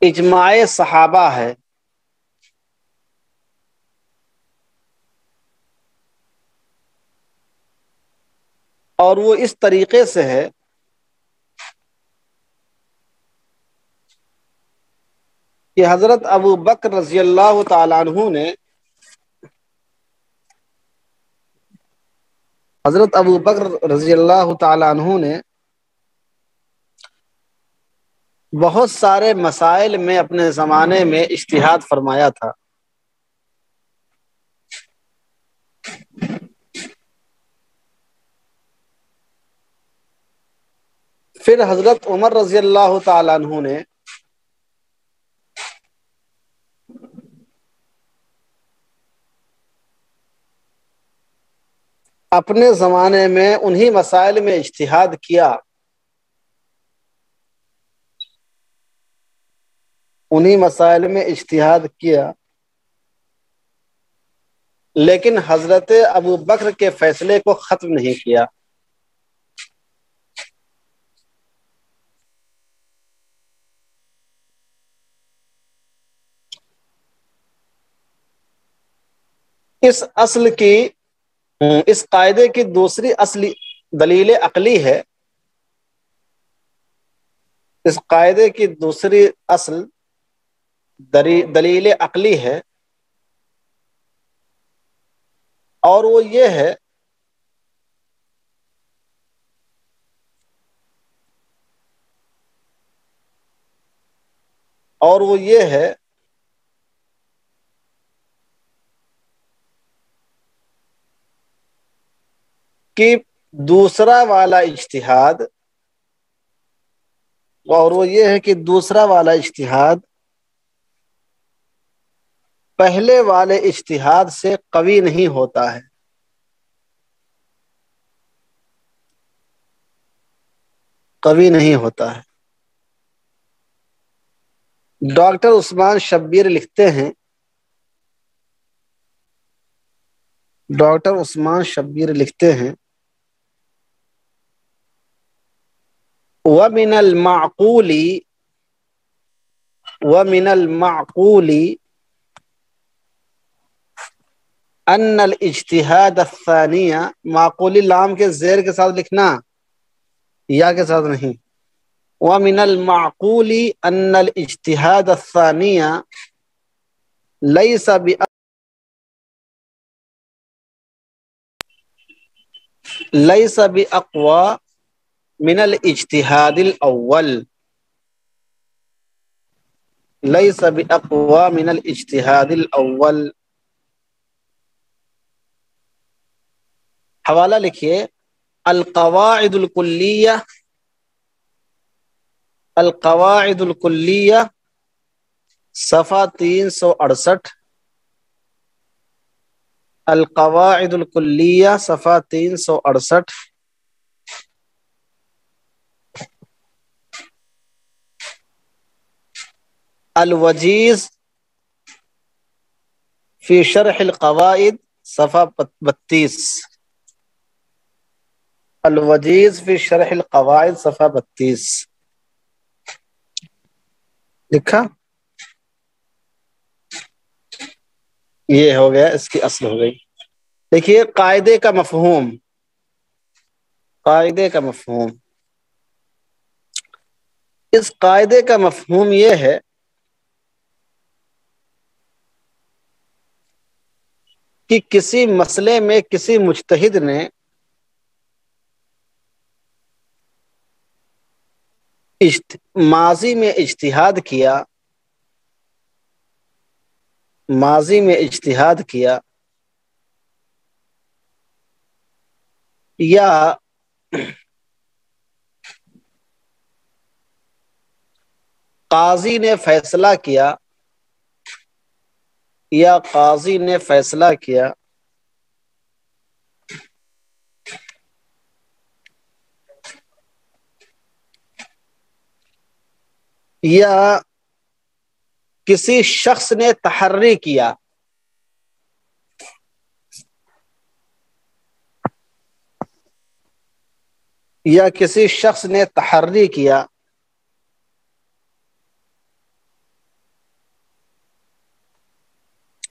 اجماع صحابہ ہے، اور وہ اس طریقے سے ہے کہ حضرت ابو بکر رضی اللہ تعالیٰ عنہ نے حضرت ابو بکر رضی اللہ تعالیٰ عنہ نے بہت سارے مسائل میں اپنے زمانے میں اجتہاد فرمایا تھا، پھر حضرت عمر رضی اللہ تعالیٰ عنہ نے اپنے زمانے میں انہی مسائل میں اجتہاد کیا، انہی مسائل میں اجتہاد کیا، لیکن حضرت ابو بکر کے فیصلے کو ختم نہیں کیا۔ اس اصل کی اس قاعدے کی دوسری اصلی دلیل عقلی ہے، اس قاعدے کی دوسری اصل دلیل عقلی ہے، اور وہ یہ ہے اور وہ یہ ہے کہ دوسرا والا اجتہاد، اور وہ یہ ہے کہ دوسرا والا اجتہاد پہلے والے اجتہاد سے قوی نہیں ہوتا ہے، قوی نہیں ہوتا ہے۔ ڈاکٹر عثمان شبیر لکھتے ہیں، ڈاکٹر عثمان شبیر لکھتے ہیں وَمِنَ الْمَعْقُولِ وَمِنَ الْمَعْقُولِ أَنَّ الْاجْتِهَادَ الثَّانِيَ، معقولی لام کے زیر کے ساتھ لکھنا، یا کے ساتھ نہیں۔ وَمِنَ الْمَعْقُولِ أَنَّ الْاجْتِهَادَ الثَّانِيَ لَيْسَ بِأَقْوَى من الاجتهاد الأول، ليس بأقوى من الاجتهاد الأول۔ حوالہ لکھیے القواعد الکلیہ، القواعد الکلیہ صفحہ 368، القواعد الکلیہ صفحہ 368۔ الوجیز فی شرح القواعد صفحہ 32، الوجیز فی شرح القواعد صفحہ 32 لکھا۔ یہ ہو گیا، اس کی اصل ہو گئی۔ دیکھیے قاعدے کا مفہوم، قاعدے کا مفہوم، اس قاعدے کا مفہوم یہ ہے کہ کسی مسئلے میں کسی مجتہد نے ماضی میں اجتہاد کیا، ماضی میں اجتہاد کیا، یا قاضی نے فیصلہ کیا، یا قاضی نے فیصلہ کیا، یا کسی شخص نے تحری کیا، یا کسی شخص نے تحری کیا،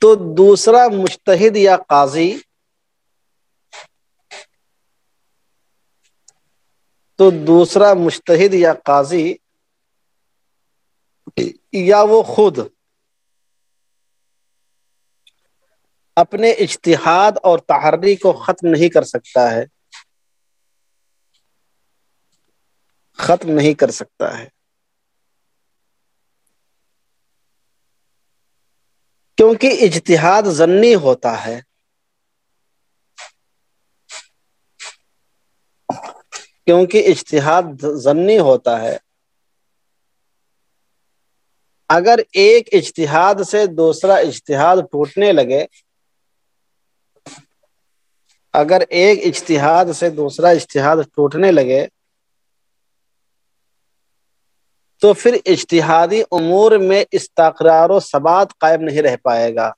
تو دوسرا مجتہد یا قاضی، تو دوسرا مجتہد یا قاضی یا وہ خود اپنے اجتہاد اور تحری کو ختم نہیں کر سکتا ہے، ختم نہیں کر سکتا ہے، کیونکہ اجتہاد ظنی ہوتا ہے، کیونکہ اجتہاد ظنی ہوتا ہے. اگر ایک اجتہاد سے دوسرا اجتہاد ٹوٹنے لگے، اگر ایک اجتہاد سے دوسرا اجتہاد ٹوٹنے لگے تو پھر اجتہادی امور میں استقرار و ثبات قائم نہیں رہ پائے گا.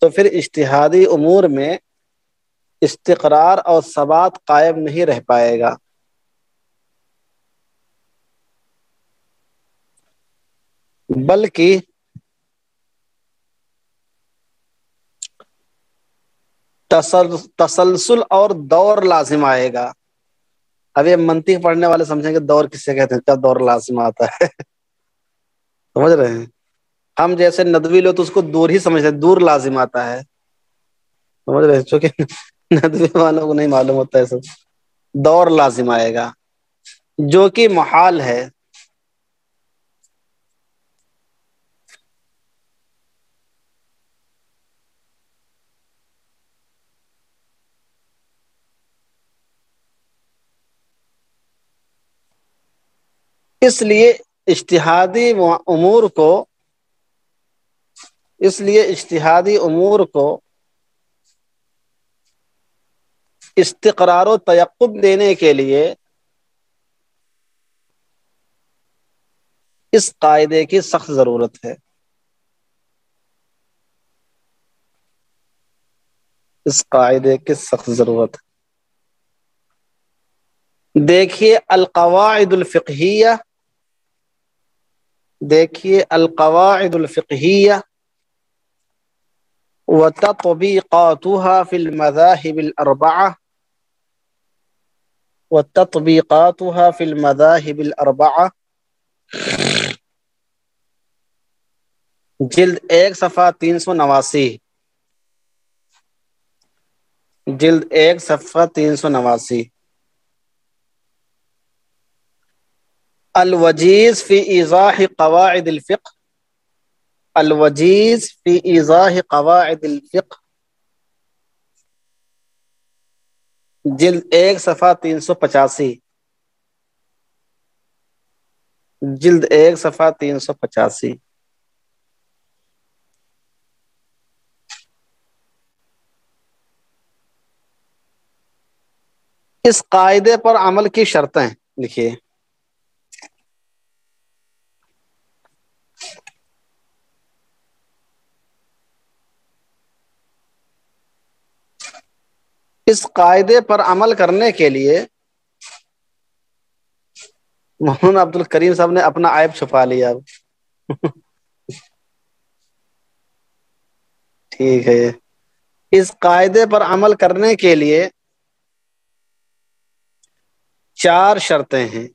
تو پھر اجتہادی امور میں استقرار اور ثبات قائم نہیں رہ پائے گا. بلکہ تسلسل اور دور لازم آئے گا. اب یہ منطق پڑھنے والے سمجھیں گے دور کس سے کہتے ہیں، کیا دور لازم آتا ہے. سمجھ رہے ہیں؟ ہم جیسے ندوی لو تو اس کو دور ہی سمجھتے ہیں، دور لازم آتا ہے. سمجھ رہے ہیں؟ چونکہ ندوی والوں کو نہیں معلوم ہوتا ہے سب. دور لازم آئے گا جو کہ محال ہے. اس لیے اجتہادی امور کو اس لیے اجتہادی امور کو استقرار و تیقن دینے کے لیے اس قاعدے کی سخت ضرورت ہے. اس قاعدے کی سخت ضرورت ہے. دیکھیے القواعد الفقہیہ، دیکھیے القواعد الفقہیہ وتطبیقاتها فی المذاہب الاربعہ، وتطبیقاتها فی المذاہب الاربعہ، جلد 1 صفحہ 389، جلد 1 صفحہ 389. الوجیز فی ایضاح قواعد الفقہ، الوجیز فی ایضاح قواعد الفقہ، جلد 1 صفحہ 385، جلد 1 صفحہ 385. اس قاعدے پر عمل کی شرطیں لکھیے. اس قاعدے پر عمل کرنے کے لیے مولانا عبد الکریم صاحب نے اپنا عیب چھپا لیا. اب ٹھیک ہے. اس قاعدے پر عمل کرنے کے لیے 4 شرطیں ہیں.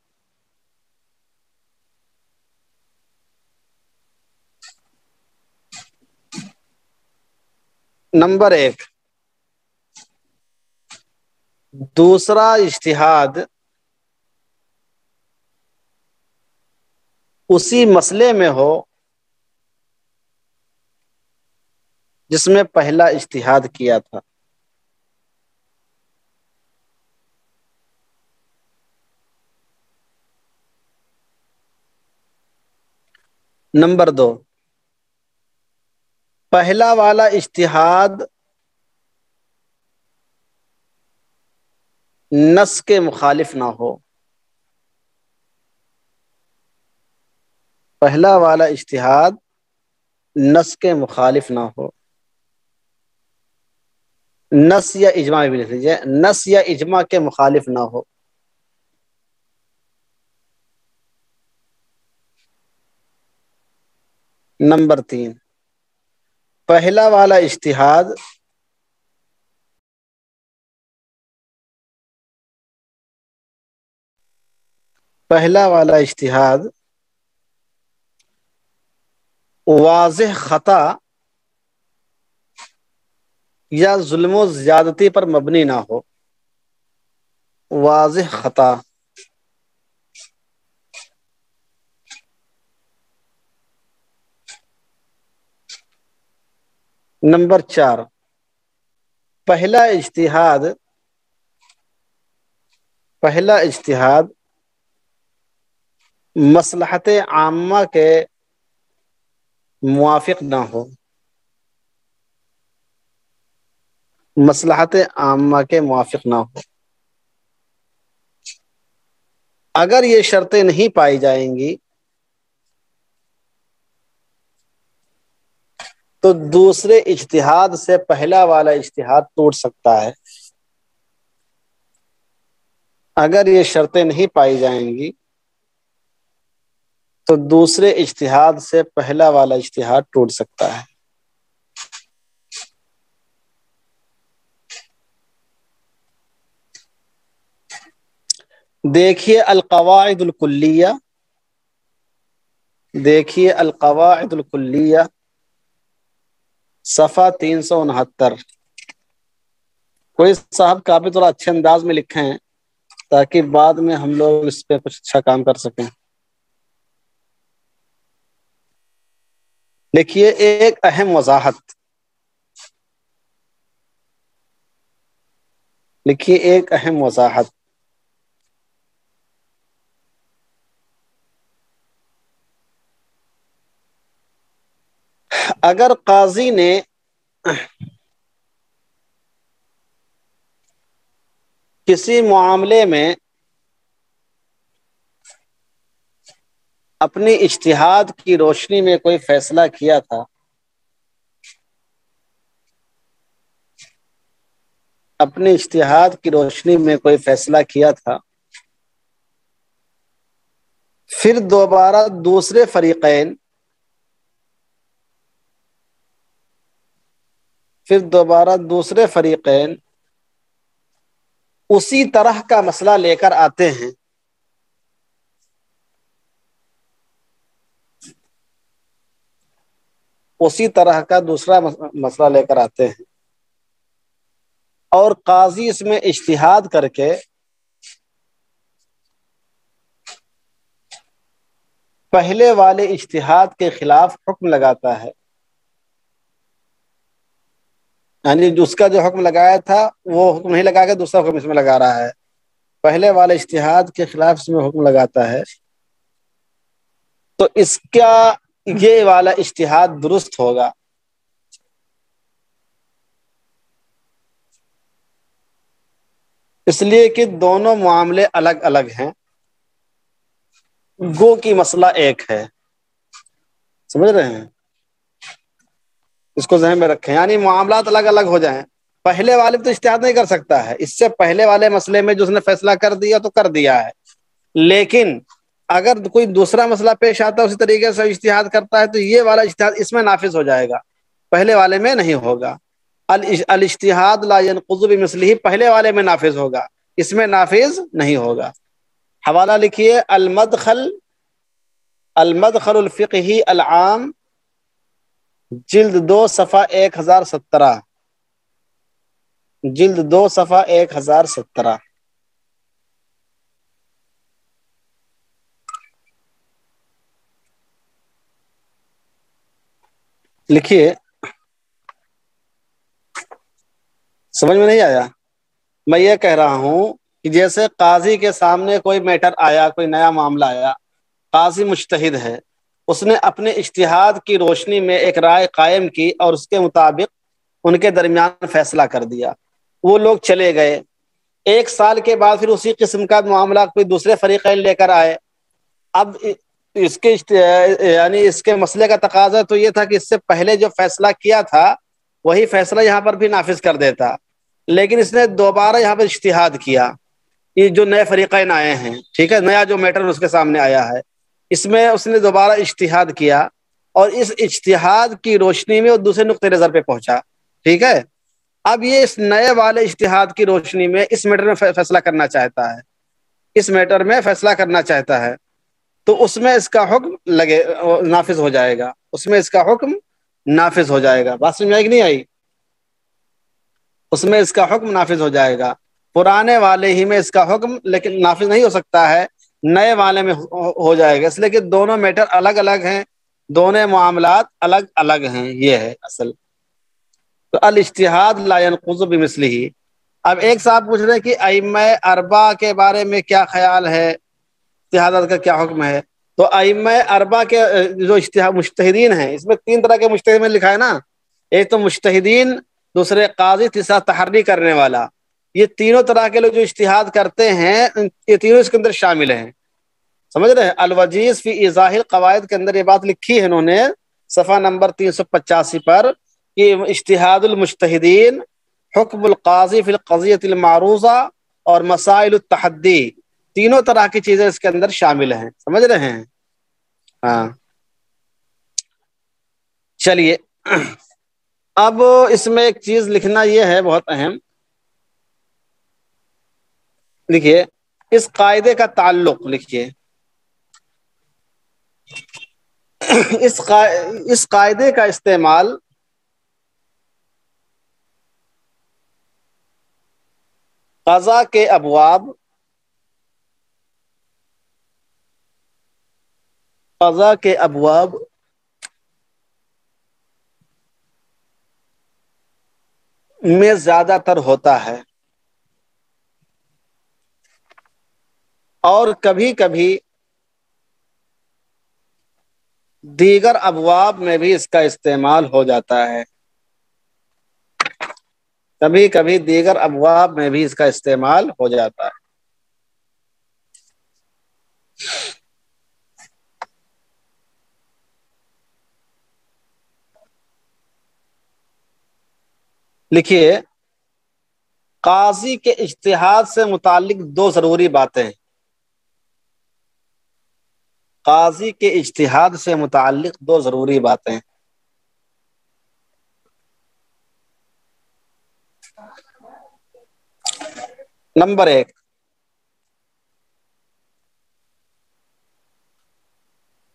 نمبر 1، دوسرا اجتہاد اسی مسئلے میں ہو جس میں پہلا اجتہاد کیا تھا. نمبر 2، پہلا والا اجتہاد نص کے مخالف نہ ہو. پہلا والا اجتہاد نص کے مخالف نہ ہو. نص یا اجماع بھی لکھ لیجیے، نص یا اجماع کے مخالف نہ ہو. نمبر 3، پہلا والا اجتہاد پہلا والا اجتہاد واضح خطا یا ظلم و زیادتی پر مبنی نہ ہو. واضح خطا. نمبر 4، پہلا اجتہاد مصلحت عامہ کے موافق نہ ہو، مصلحت عامہ کے موافق نہ ہو، اگر یہ شرطیں نہیں پائی جائیں گی تو دوسرے اجتہاد سے پہلا والا اجتہاد ٹوٹ سکتا ہے۔ اگر یہ شرطیں نہیں پائی جائیں گی تو دوسرے اجتہاد سے پہلا والا اجتہاد ٹوٹ سکتا ہے۔ دیکھیے القواعد الکلیہ، دیکھیے القواعد الکلیہ صفحہ 369۔ کوئی صاحب کافی تھوڑا اچھے انداز میں لکھے ہیں تاکہ بعد میں ہم لوگ اس پہ کچھ اچھا کام کر سکیں۔ دیکھیے ایک اہم وضاحت، لکھیے ایک اہم وضاحت، اگر قاضی نے کسی معاملے میں اپنی اجتہاد کی روشنی میں کوئی فیصلہ کیا تھا، اپنی اجتہاد کی روشنی میں کوئی فیصلہ کیا تھا، پھر دوبارہ دوسرے فریقین اسی طرح کا مسئلہ لے کر آتے ہیں، اسی طرح کا دوسرا مسئلہ لے کر آتے ہیں، اور قاضی اس میں اجتہاد کر کے پہلے والے اجتہاد کے خلاف حکم لگاتا ہے، یعنی اس کا جو حکم لگایا تھا وہ حکم نہیں لگا کے دوسرا حکم اس میں لگا رہا ہے، پہلے والے اجتہاد کے خلاف اس میں حکم لگاتا ہے، تو اس کا یہ والا اجتہاد درست ہوگا۔ اس لیے کہ دونوں معاملے الگ الگ ہیں، گو کی مسئلہ ایک ہے، سمجھ رہے ہیں؟ اس کو ذہن میں رکھیں، یعنی معاملات الگ الگ ہو جائیں، پہلے والے تو اجتہاد نہیں کر سکتا ہے، اس سے پہلے والے مسئلے میں جو اس نے فیصلہ کر دیا تو کر دیا ہے، لیکن اگر کوئی دوسرا مسئلہ پیش آتا ہے اسی طریقے سے اجتہاد کرتا ہے تو یہ والا اجتہاد اس میں نافذ ہو جائے گا، پہلے والے میں نہیں ہوگا۔ الاجتہاد لا ينقض بمثلہ پہلے والے میں نافذ ہوگا، اس میں نافذ نہیں ہوگا۔ حوالہ لکھیے المدخل الفقہی العام، جلد 2 صفحہ 1017، جلد 2 صفحہ 1017۔ لکھیے، سمجھ میں نہیں آیا؟ میں یہ کہہ رہا ہوں کہ جیسے قاضی کے سامنے کوئی میٹر آیا، کوئی نیا معاملہ آیا، قاضی مجتہد ہے، اس نے اپنے اجتہاد کی روشنی میں ایک رائے قائم کی اور اس کے مطابق ان کے درمیان فیصلہ کر دیا، وہ لوگ چلے گئے، 1 سال کے بعد پھر اسی قسم کا معاملہ کوئی دوسرے فریقین لے کر آئے، اب اس کے مسئلے کا تقاضا تو یہ تھا کہ اس سے پہلے جو فیصلہ کیا تھا وہی فیصلہ یہاں پر بھی نافذ کر دیتا، لیکن اس نے دوبارہ یہاں پر اجتہاد کیا، یہ جو نئے فریقین آئے ہیں، ٹھیک ہے، نیا جو میٹر اس کے سامنے آیا ہے، اس میں اس نے دوبارہ اجتہاد کیا اور اس اجتہاد کی روشنی میں وہ دوسرے نقطۂ نظر پہ پہنچا، ٹھیک ہے، اب یہ اس نئے والے اجتہاد کی روشنی میں اس میٹر میں فیصلہ کرنا چاہتا ہے، اس میٹر میں فیصلہ کرنا چاہتا ہے، تو اس میں اس کا حکم نافذ ہو جائے گا، اس میں اس کا حکم نافذ ہو جائے گا۔ بات سمجھ میں آئی کہ نہیں آئی؟ اس میں اس کا حکم نافذ ہو جائے گا، پرانے والے ہی میں اس کا حکم لیکن نافذ نہیں ہو سکتا ہے، نئے والے میں ہو جائے گا، اس لیے کہ دونوں میٹر الگ الگ ہیں، دونوں معاملات الگ الگ ہیں، یہ ہے اصل۔ تو الاجتہاد لا ينقض بمثلہ. اب ایک صاحب پوچھ رہے ہیں کہ ائمہ اربعہ کے بارے میں کیا خیال ہے، اجتہادات کا کیا حکم ہے. تو ائمہ اربعہ کے جو مجتہدین ہیں، اس میں تین طرح کے مجتہد میں لکھا ہے نا. ایک تو مجتہدین، دوسرے قاضی، تیسرا تحری کرنے والا. یہ تینوں طرح کے لوگ جو اجتہاد کرتے ہیں، یہ تینوں اس کے اندر شامل ہیں. سمجھ رہے ہیں؟ الوجیز فی ایضاح القواعد کے اندر یہ بات لکھی ہے انہوں نے صفحہ نمبر 385 پر، کہ اجتہاد المجتہدین، حکم القاضی فی القضیۃ المعروضہ، اور مسائل التحدی، تینوں طرح کی چیزیں اس کے اندر شامل ہیں. سمجھ رہے ہیں؟ ہاں. چلیے، اب اس میں ایک چیز لکھنا یہ ہے بہت اہم. لکھیے اس قاعدے کا تعلق، لکھیے اس قاعدے کا استعمال قضا کے ابواب، قضا کے ابواب میں زیادہ تر ہوتا ہے، اور کبھی کبھی دیگر ابواب میں بھی اس کا استعمال ہو جاتا ہے. کبھی کبھی دیگر ابواب میں بھی اس کا استعمال ہو جاتا ہے. لکھیے قاضی کے اجتہاد سے متعلق دو ضروری باتیں. قاضی کے اجتہاد سے متعلق دو ضروری باتیں. نمبر ایک،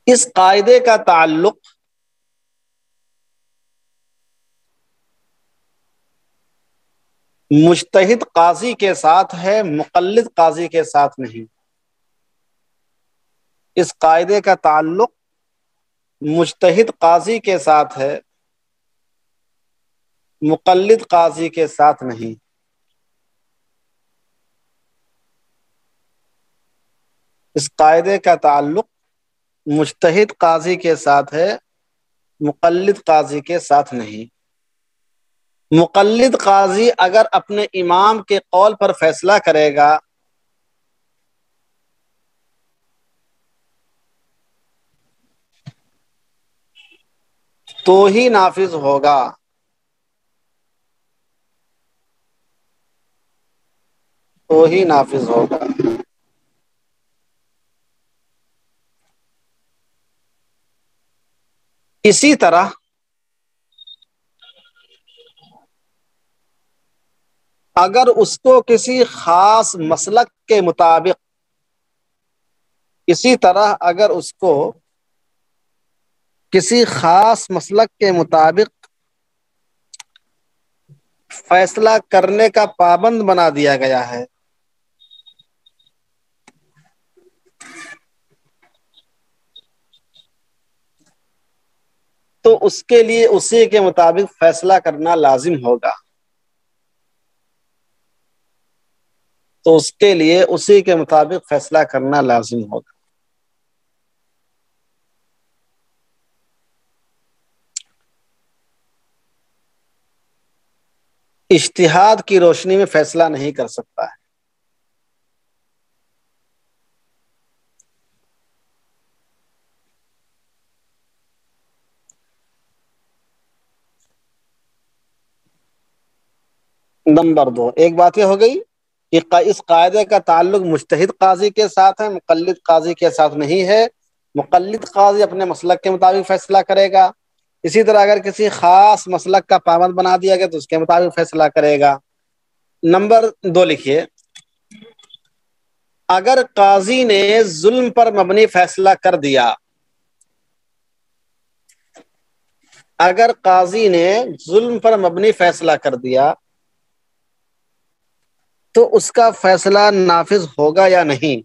اس قاعدے کا تعلق مجتہد قاضی کے ساتھ ہے، مقلد قاضی کے ساتھ نہیں. اس قاعدے کا تعلق مجتہد قاضی کے ساتھ ہے، مقلد قاضی کے ساتھ نہیں. اس قاعدے کا تعلق مجتہد قاضی کے ساتھ ہے، مقلد قاضی کے ساتھ نہیں. مقلد قاضی اگر اپنے امام کے قول پر فیصلہ کرے گا تو ہی نافذ ہوگا. تو ہی نافذ ہوگا. اسی طرح اگر اس کو کسی خاص مسلک کے مطابق، اسی طرح اگر اس کو کسی خاص مسلک کے مطابق فیصلہ کرنے کا پابند بنا دیا گیا ہے، تو اس کے لیے اسی کے مطابق فیصلہ کرنا لازم ہوگا. تو اس کے لیے اسی کے مطابق فیصلہ کرنا لازم ہوگا. اجتہاد کی روشنی میں فیصلہ نہیں کر سکتا ہے. نمبر دو، ایک بات یہ ہو گئی کہ اس قاعدے کا تعلق مجتہد قاضی کے ساتھ ہے، مقلد قاضی کے ساتھ نہیں ہے. مقلد قاضی اپنے مسلک کے مطابق فیصلہ کرے گا. اسی طرح اگر کسی خاص مسلک کا پابند بنا دیا گیا تو اس کے مطابق فیصلہ کرے گا. نمبر دو لکھیے، اگر قاضی نے ظلم پر مبنی فیصلہ کر دیا، اگر قاضی نے ظلم پر مبنی فیصلہ کر دیا تو اس کا فیصلہ نافذ ہوگا یا نہیں؟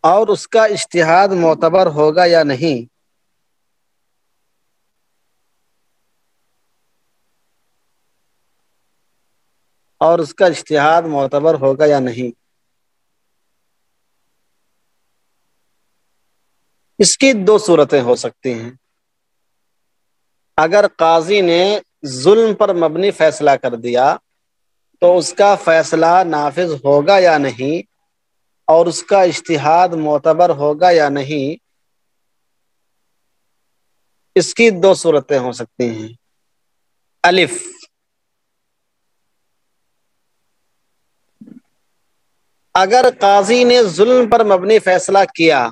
اور اس کا اجتہاد معتبر ہوگا یا نہیں، اور اس کا اجتہاد معتبر ہوگا یا نہیں، اس کی دو صورتیں ہو سکتی ہیں۔ اگر قاضی نے ظلم پر مبنی فیصلہ کر دیا تو اس کا فیصلہ نافذ ہوگا یا نہیں، اور اس کا اجتہاد معتبر ہوگا یا نہیں، اس کی دو صورتیں ہو سکتی ہیں۔ الف، اگر قاضی نے ظلم پر مبنی فیصلہ کیا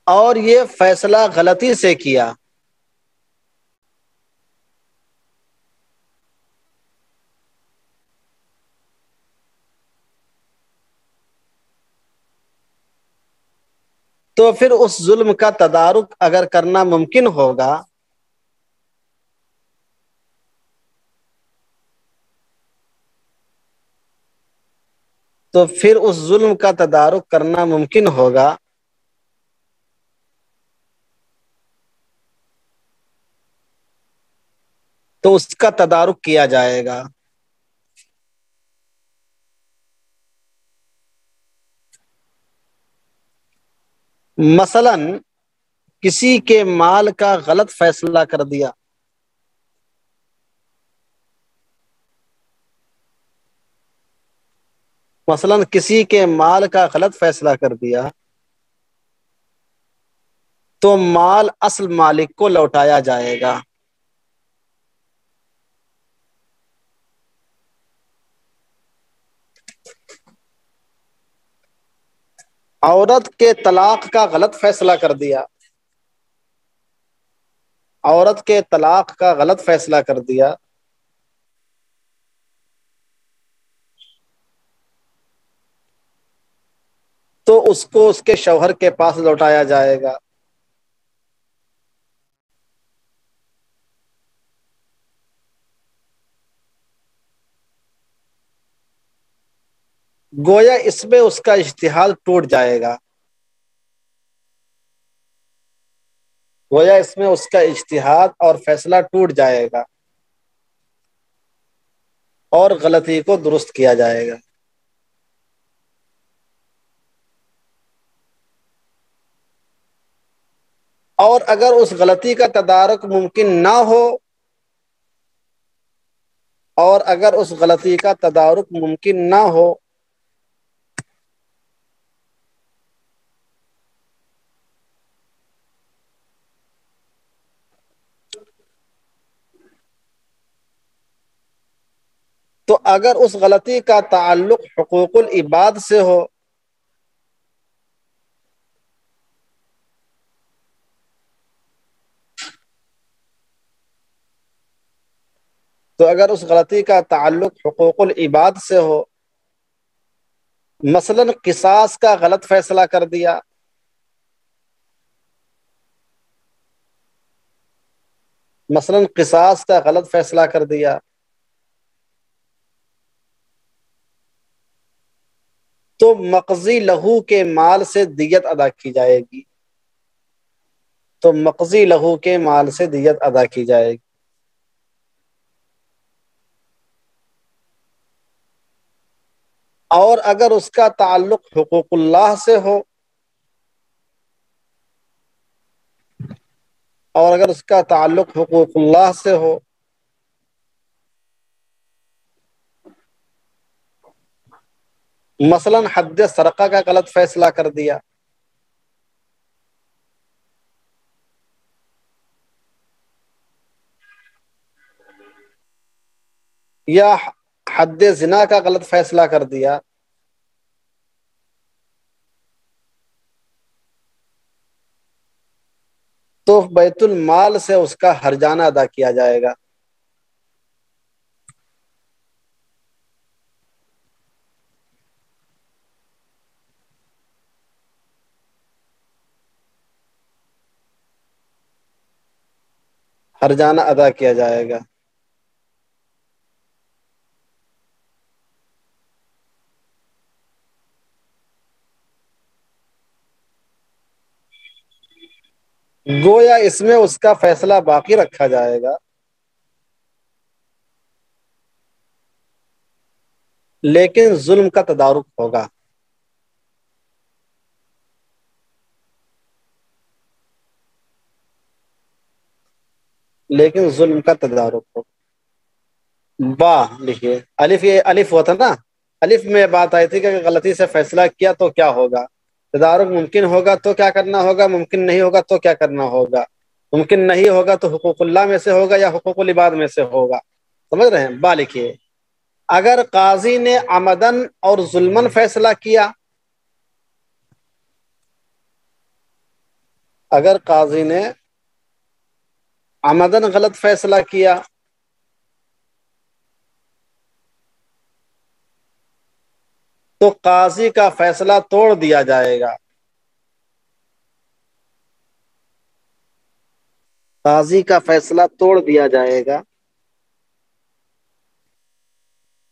اور یہ فیصلہ غلطی سے کیا، تو پھر اس ظلم کا تدارک اگر کرنا ممکن ہوگا تو پھر اس ظلم کا تدارک کرنا ممکن ہوگا تو اس کا تدارک کیا جائے گا۔ مثلا کسی کے مال کا غلط فیصلہ کر دیا، مثلا کسی کے مال کا غلط فیصلہ کر دیا تو مال اصل مالک کو لوٹایا جائے گا۔ عورت کے طلاق کا غلط فیصلہ کر دیا، عورت کے طلاق کا غلط فیصلہ کر دیا تو اس کو اس کے شوہر کے پاس لوٹایا جائے گا۔ گویا اس میں اس کا اجتہاد ٹوٹ جائے گا، گویا اس میں اس کا اجتہاد اور فیصلہ ٹوٹ جائے گا اور غلطی کو درست کیا جائے گا۔ اور اگر اس غلطی کا تدارک ممکن نہ ہو، اور اگر اس غلطی کا تدارک ممکن نہ ہو تو اگر اس غلطی کا تعلق حقوق العباد سے ہو، تو اگر اس غلطی کا تعلق حقوق العباد سے ہو، مثلا قصاص کا غلط فیصلہ کر دیا، مثلا قصاص کا غلط فیصلہ کر دیا تو مقضی لہو کے مال سے دیت ادا کی جائے گی، تو مقضی لہو کے مال سے دیت ادا کی جائے گی۔ اور اگر اس کا تعلق حقوق اللہ سے ہو، اور اگر اس کا تعلق حقوق اللہ سے ہو، مثلا حد سرقہ کا غلط فیصلہ کر دیا، یا حد زنا کا غلط فیصلہ کر دیا، تو بیت المال سے اس کا ہرجانہ ادا کیا جائے گا۔ ہرجانہ ادا کیا جائے گا۔ گویا اس میں اس کا فیصلہ باقی رکھا جائے گا، لیکن ظلم کا تدارک ہوگا۔ لیکن ظلم کا تدارک ہوگا۔ با لکھیے، الف، یہ الف ہوتا نا، الف میں بات آئی تھی کہ اگر غلطی سے فیصلہ کیا تو کیا ہوگا، تدارک ممکن ہوگا تو کیا کرنا ہوگا، ممکن نہیں ہوگا تو کیا کرنا ہوگا۔ ممکن نہیں ہوگا تو حقوق اللہ میں سے ہوگا یا حقوق العباد میں سے ہوگا، سمجھ رہے ہیں؟ با لکھیے، اگر قاضی نے عمدن اور ظلمن فیصلہ کیا، اگر قاضی نے عمدن غلط فیصلہ کیا تو قاضی کا فیصلہ توڑ دیا جائے گا، قاضی کا فیصلہ توڑ دیا جائے گا،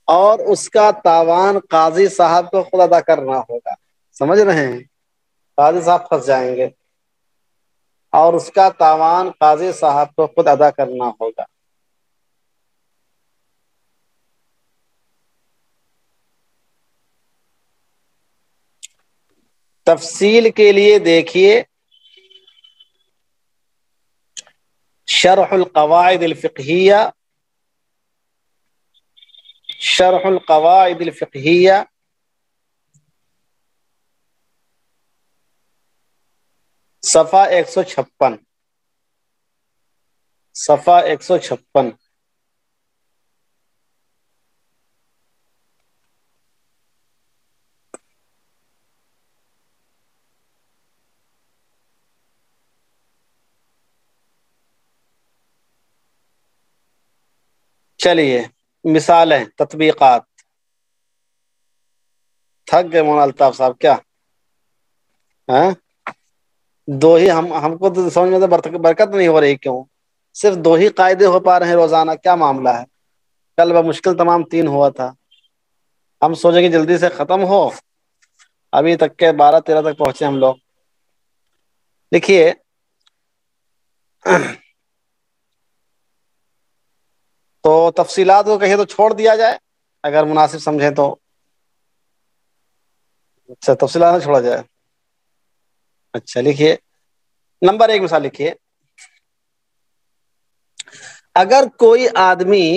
اور اس کا تاوان قاضی صاحب کو خود ادا کرنا ہوگا۔ سمجھ رہے ہیں؟ قاضی صاحب پھنس جائیں گے اور اس کا تاوان قاضی صاحب کو خود ادا کرنا ہوگا۔ تفصیل کے لیے دیکھیے شرح القواعد الفقہیہ، شرح القواعد الفقہیہ، صفحہ 156، صفحہ 156۔ چلیے مثالیں، تطبیقات۔ تھک گئے مولانا الطاف صاحب کیا؟ ہاں، دو ہی ہم کو تو سمجھ میں تو برکت نہیں ہو رہی، کیوں صرف دو ہی قاعدے ہو پا رہے ہیں روزانہ؟ کیا معاملہ ہے؟ کل بمشکل تمام 3 ہوا تھا، ہم سوچے کہ جلدی سے ختم ہو، ابھی تک کے 12 13 تک پہنچے ہم لوگ۔ دیکھیے تو تفصیلات کو کہیں تو چھوڑ دیا جائے اگر مناسب سمجھیں تو۔ اچھا، تفصیلات نہ چھوڑا جائے۔ اچھا لکھیے، نمبر 1 مثال لکھیے، اگر کوئی آدمی،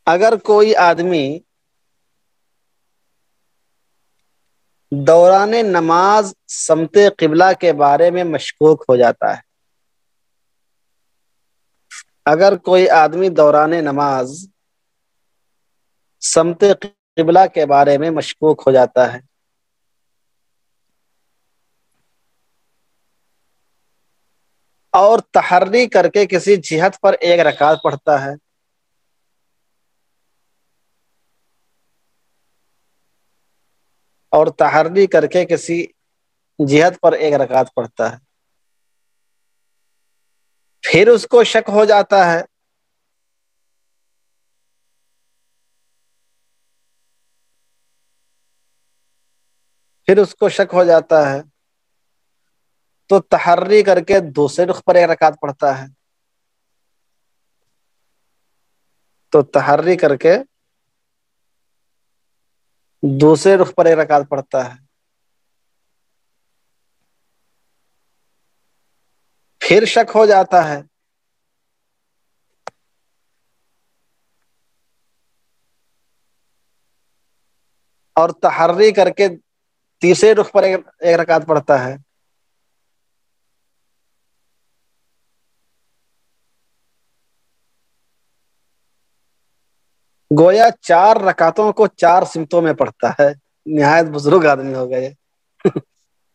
اگر کوئی آدمی دوران نماز سمت قبلہ کے بارے میں مشکوک ہو جاتا ہے، اگر کوئی آدمی دوران نماز سمت قبلہ کے بارے میں مشکوک ہو جاتا ہے اور تحری کر کے کسی جہت پر 1 رکعت پڑھتا ہے، اور تحری کر کے کسی جہت پر 1 رکعت پڑھتا ہے، پھر اس کو شک ہو جاتا ہے، پھر اس کو شک ہو جاتا ہے تو تحری کر کے دوسرے رخ پر 1 رکعت پڑھتا ہے، تو تحری کر کے دوسرے رخ پر 1 رکعت پڑھتا ہے، پھر شک ہو جاتا ہے اور تحری کر کے تیسرے رخ پر 1 رکعت پڑھتا ہے، گویا 4 رکعتوں کو 4 سمتوں میں پڑھتا ہے۔ نہایت بزرگ آدمی ہو گئے،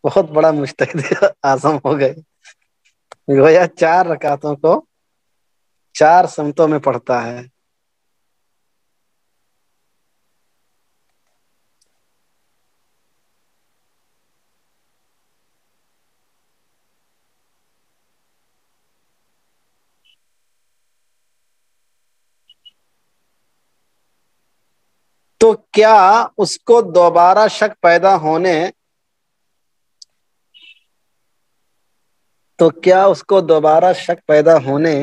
بہت بڑا مجتہد اعظم ہو گئے۔ گویا 4 رکعتوں کو 4 سمتوں میں پڑھتا ہے۔ تو کیا اس کو دوبارہ شک پیدا ہونے تو کیا اس کو دوبارہ شک پیدا ہونے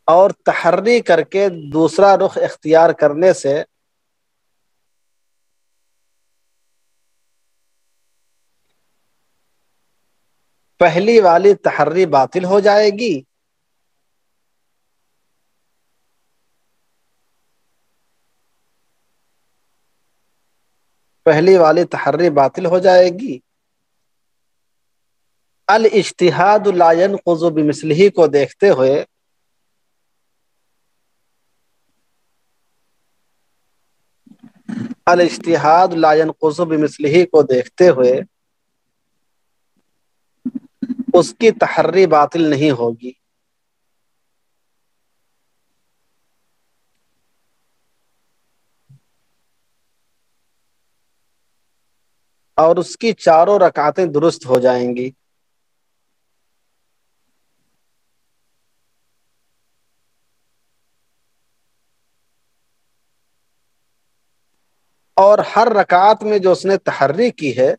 اور تحری کر کے دوسرا رخ اختیار کرنے سے پہلی والی تحری باطل ہو جائے گی؟ پہلی والی تحری باطل ہو جائے گی؟ الاجتہاد لا ينقض بمثلہ کو دیکھتے ہوئے الاجتہاد لا ينقض بمثلہ کو دیکھتے ہوئے اس کی تحری باطل نہیں ہوگی۔ اور اس کی چاروں رکعتیں درست ہو جائیں گی۔ اور ہر رکعت میں جو اس نے تحری کی ہے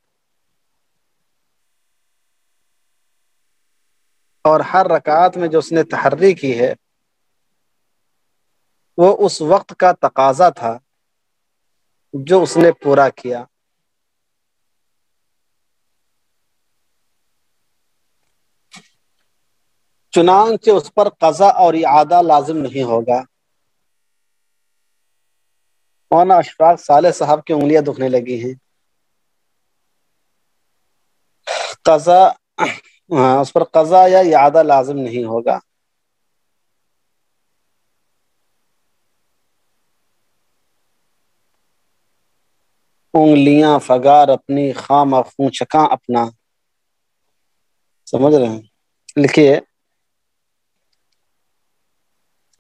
اور ہر رکعت میں جو اس نے تحری کی ہے وہ اس وقت کا تقاضا تھا جو اس نے پورا کیا۔ چنانچہ اس پر قضا اور اعادہ لازم نہیں ہوگا۔ مولانا اشفاق صالح صاحب کی انگلیاں دکھنے لگی ہیں۔ قضا، ہاں، اس پر قضا یا اعادہ لازم نہیں ہوگا۔ انگلیاں فگار اپنی، خام خونچکاں اپنا۔ سمجھ رہے ہیں؟ لکھیے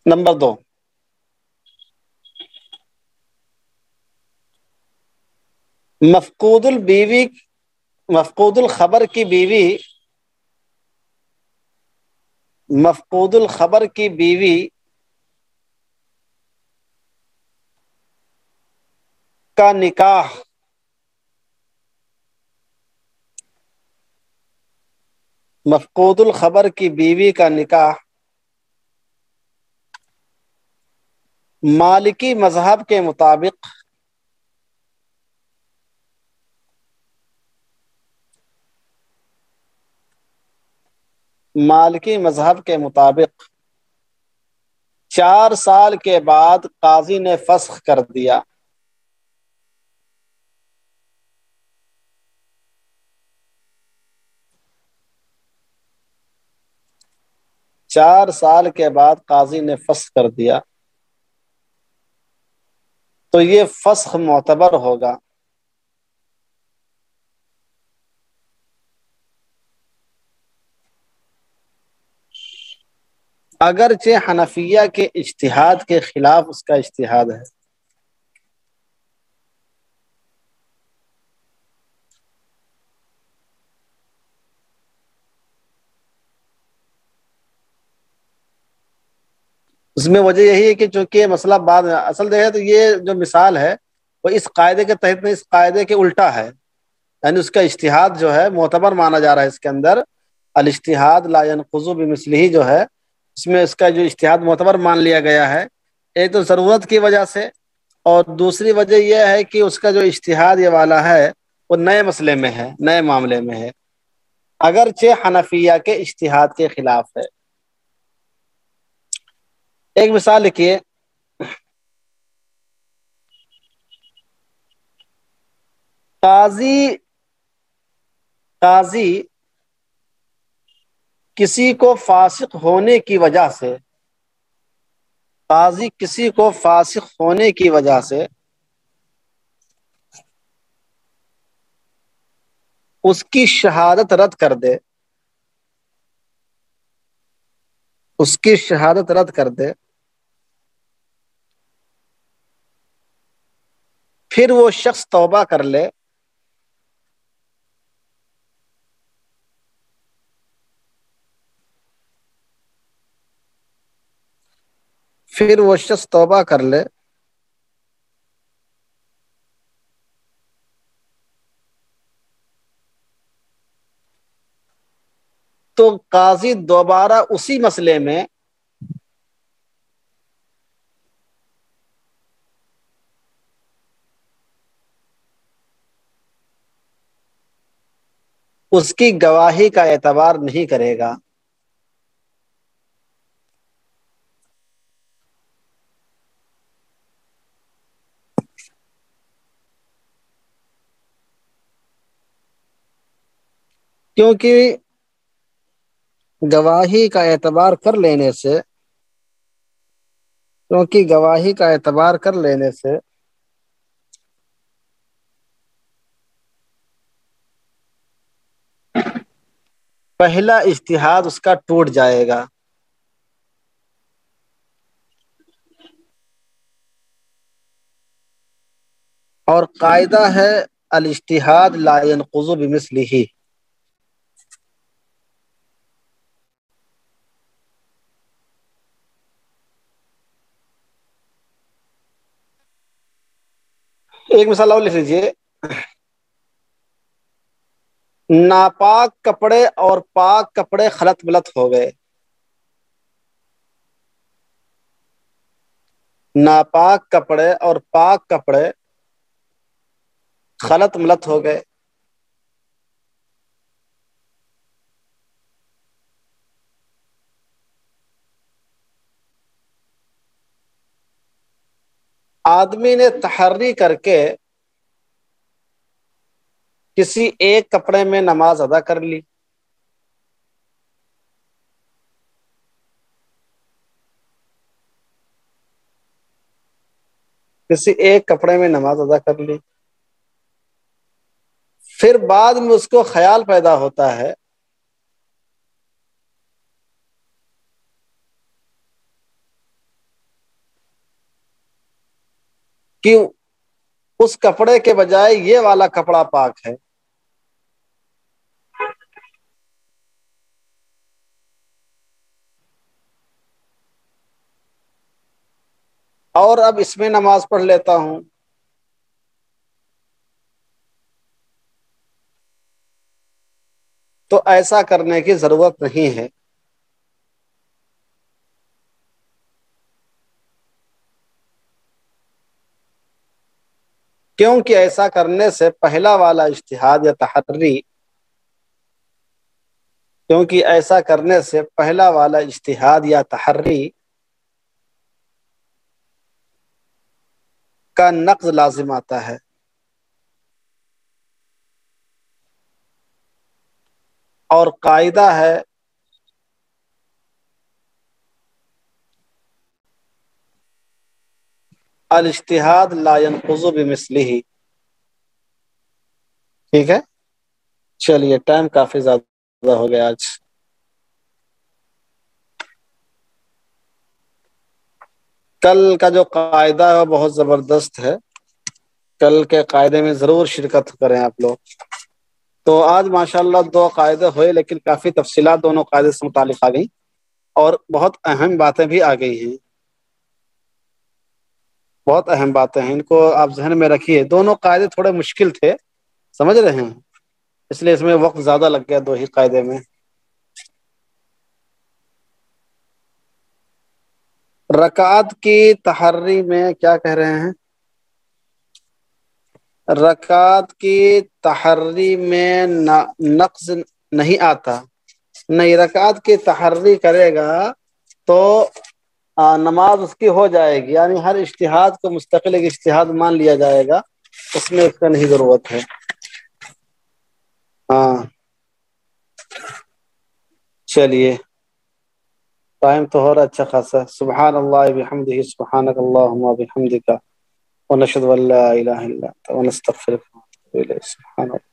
نمبر 2، مفقود البیوی، مفقود الخبر کی بیوی، مفقود الخبر کی بیوی کا نکاح مفقود الخبر کی بیوی کا نکاح مالکی مذہب کے مطابق مالکی مذہب کے مطابق 4 سال کے بعد قاضی نے فسخ کر دیا۔ 4 سال کے بعد قاضی نے فسخ کر دیا تو یہ فسخ معتبر ہوگا۔ اگرچہ حنفیہ کے اجتہاد کے خلاف اس کا اجتہاد ہے۔ اس میں وجہ یہی ہے کہ چونکہ یہ مسئلہ بعد میں اصل دیکھے تو یہ جو مثال ہے وہ اس قاعدے کے تحت نہیں، اس قاعدے کے الٹا ہے، یعنی اس کا اجتہاد جو ہے معتبر مانا جا رہا ہے۔ اس کے اندر الاجتہاد لا ينقض بمثلہ جو ہے، اس میں اس کا جو اجتہاد معتبر مان لیا گیا ہے، ایک تو ضرورت کی وجہ سے، اور دوسری وجہ یہ ہے کہ اس کا جو اجتہاد یہ والا ہے وہ نئے مسئلے میں ہے، نئے معاملے میں ہے، اگرچہ حنفیہ کے اجتہاد کے خلاف ہے۔ ایک مثال لکھیے، قاضی کسی کو فاسق ہونے کی وجہ سے، قاضی کسی کو فاسق ہونے کی وجہ سے اس کی شہادت رد کر دے، اس کی شہادت رد کر دے، پھر وہ شخص توبہ کر لے، پھر وہ شخص توبہ کر لے تو قاضی دوبارہ اسی مسئلے میں اس کی گواہی کا اعتبار نہیں کرے گا۔ کیونکہ گواہی کا اعتبار کر لینے سے پہلا اجتہاد اس کا ٹوٹ جائے گا۔ اور قاعدہ ہے الاجتہاد لا ينقض بمثلہ، ایک مثال اور لکھ لیجیے، ناپاک کپڑے اور پاک کپڑے خلط ملط ہو گئے، ناپاک کپڑے اور پاک کپڑے خلط ملط ہو گئے، آدمی نے تحری کر کے کسی ایک کپڑے میں نماز ادا کر لی، کسی ایک کپڑے میں نماز ادا کر لی، پھر بعد میں اس کو خیال پیدا ہوتا ہے کہ اس کپڑے کے بجائے یہ والا کپڑا پاک ہے، اور اب اس میں نماز پڑھ لیتا ہوں، تو ایسا کرنے کی ضرورت نہیں ہے، کیونکہ ایسا کرنے سے پہلا والا اجتہاد یا تحری کا نقض لازم آتا ہے۔ اور قاعدہ ہے الاجتہاد لا ينقض بمثلہ، ٹھیک ہے، چلیے ٹائم کافی زیادہ ہو گیا آج۔ کل کا جو قاعدہ ہے وہ بہت زبردست ہے، کل کے قاعدے میں ضرور شرکت کریں آپ لوگ۔ تو آج ماشاءاللہ 2 قاعدے ہوئے، لیکن کافی تفصیلات دونوں قاعدے سے متعلق آ گئی اور بہت اہم باتیں بھی آ گئی ہیں، بہت اہم باتیں ہیں، ان کو آپ ذہن میں رکھیے۔ دونوں قاعدے تھوڑے مشکل تھے، سمجھ رہے ہیں، اس لیے اس میں وقت زیادہ لگ گیا 2 ہی قاعدے میں۔ رکعت کی تحری میں کیا کہہ رہے ہیں؟ رکعت کی تحری میں نقص نہیں آتا، نہیں، رکعت کی تحری کرے گا تو نماز اس کی ہو جائے گی، یعنی ہر اجتہاد کو مستقل ایک اجتہاد مان لیا جائے گا، اس میں اس کا نہیں ضرورت ہے۔ ہاں چلیے ٹائم تو ہو رہا اچھا خاصا۔ سبحان اللہ بحمدہ، سبحانک اللہم وبحمدک، ونشہد ان لا الہ الا انت ونستغفرک ونتوب الیک۔ سبحان اللہ۔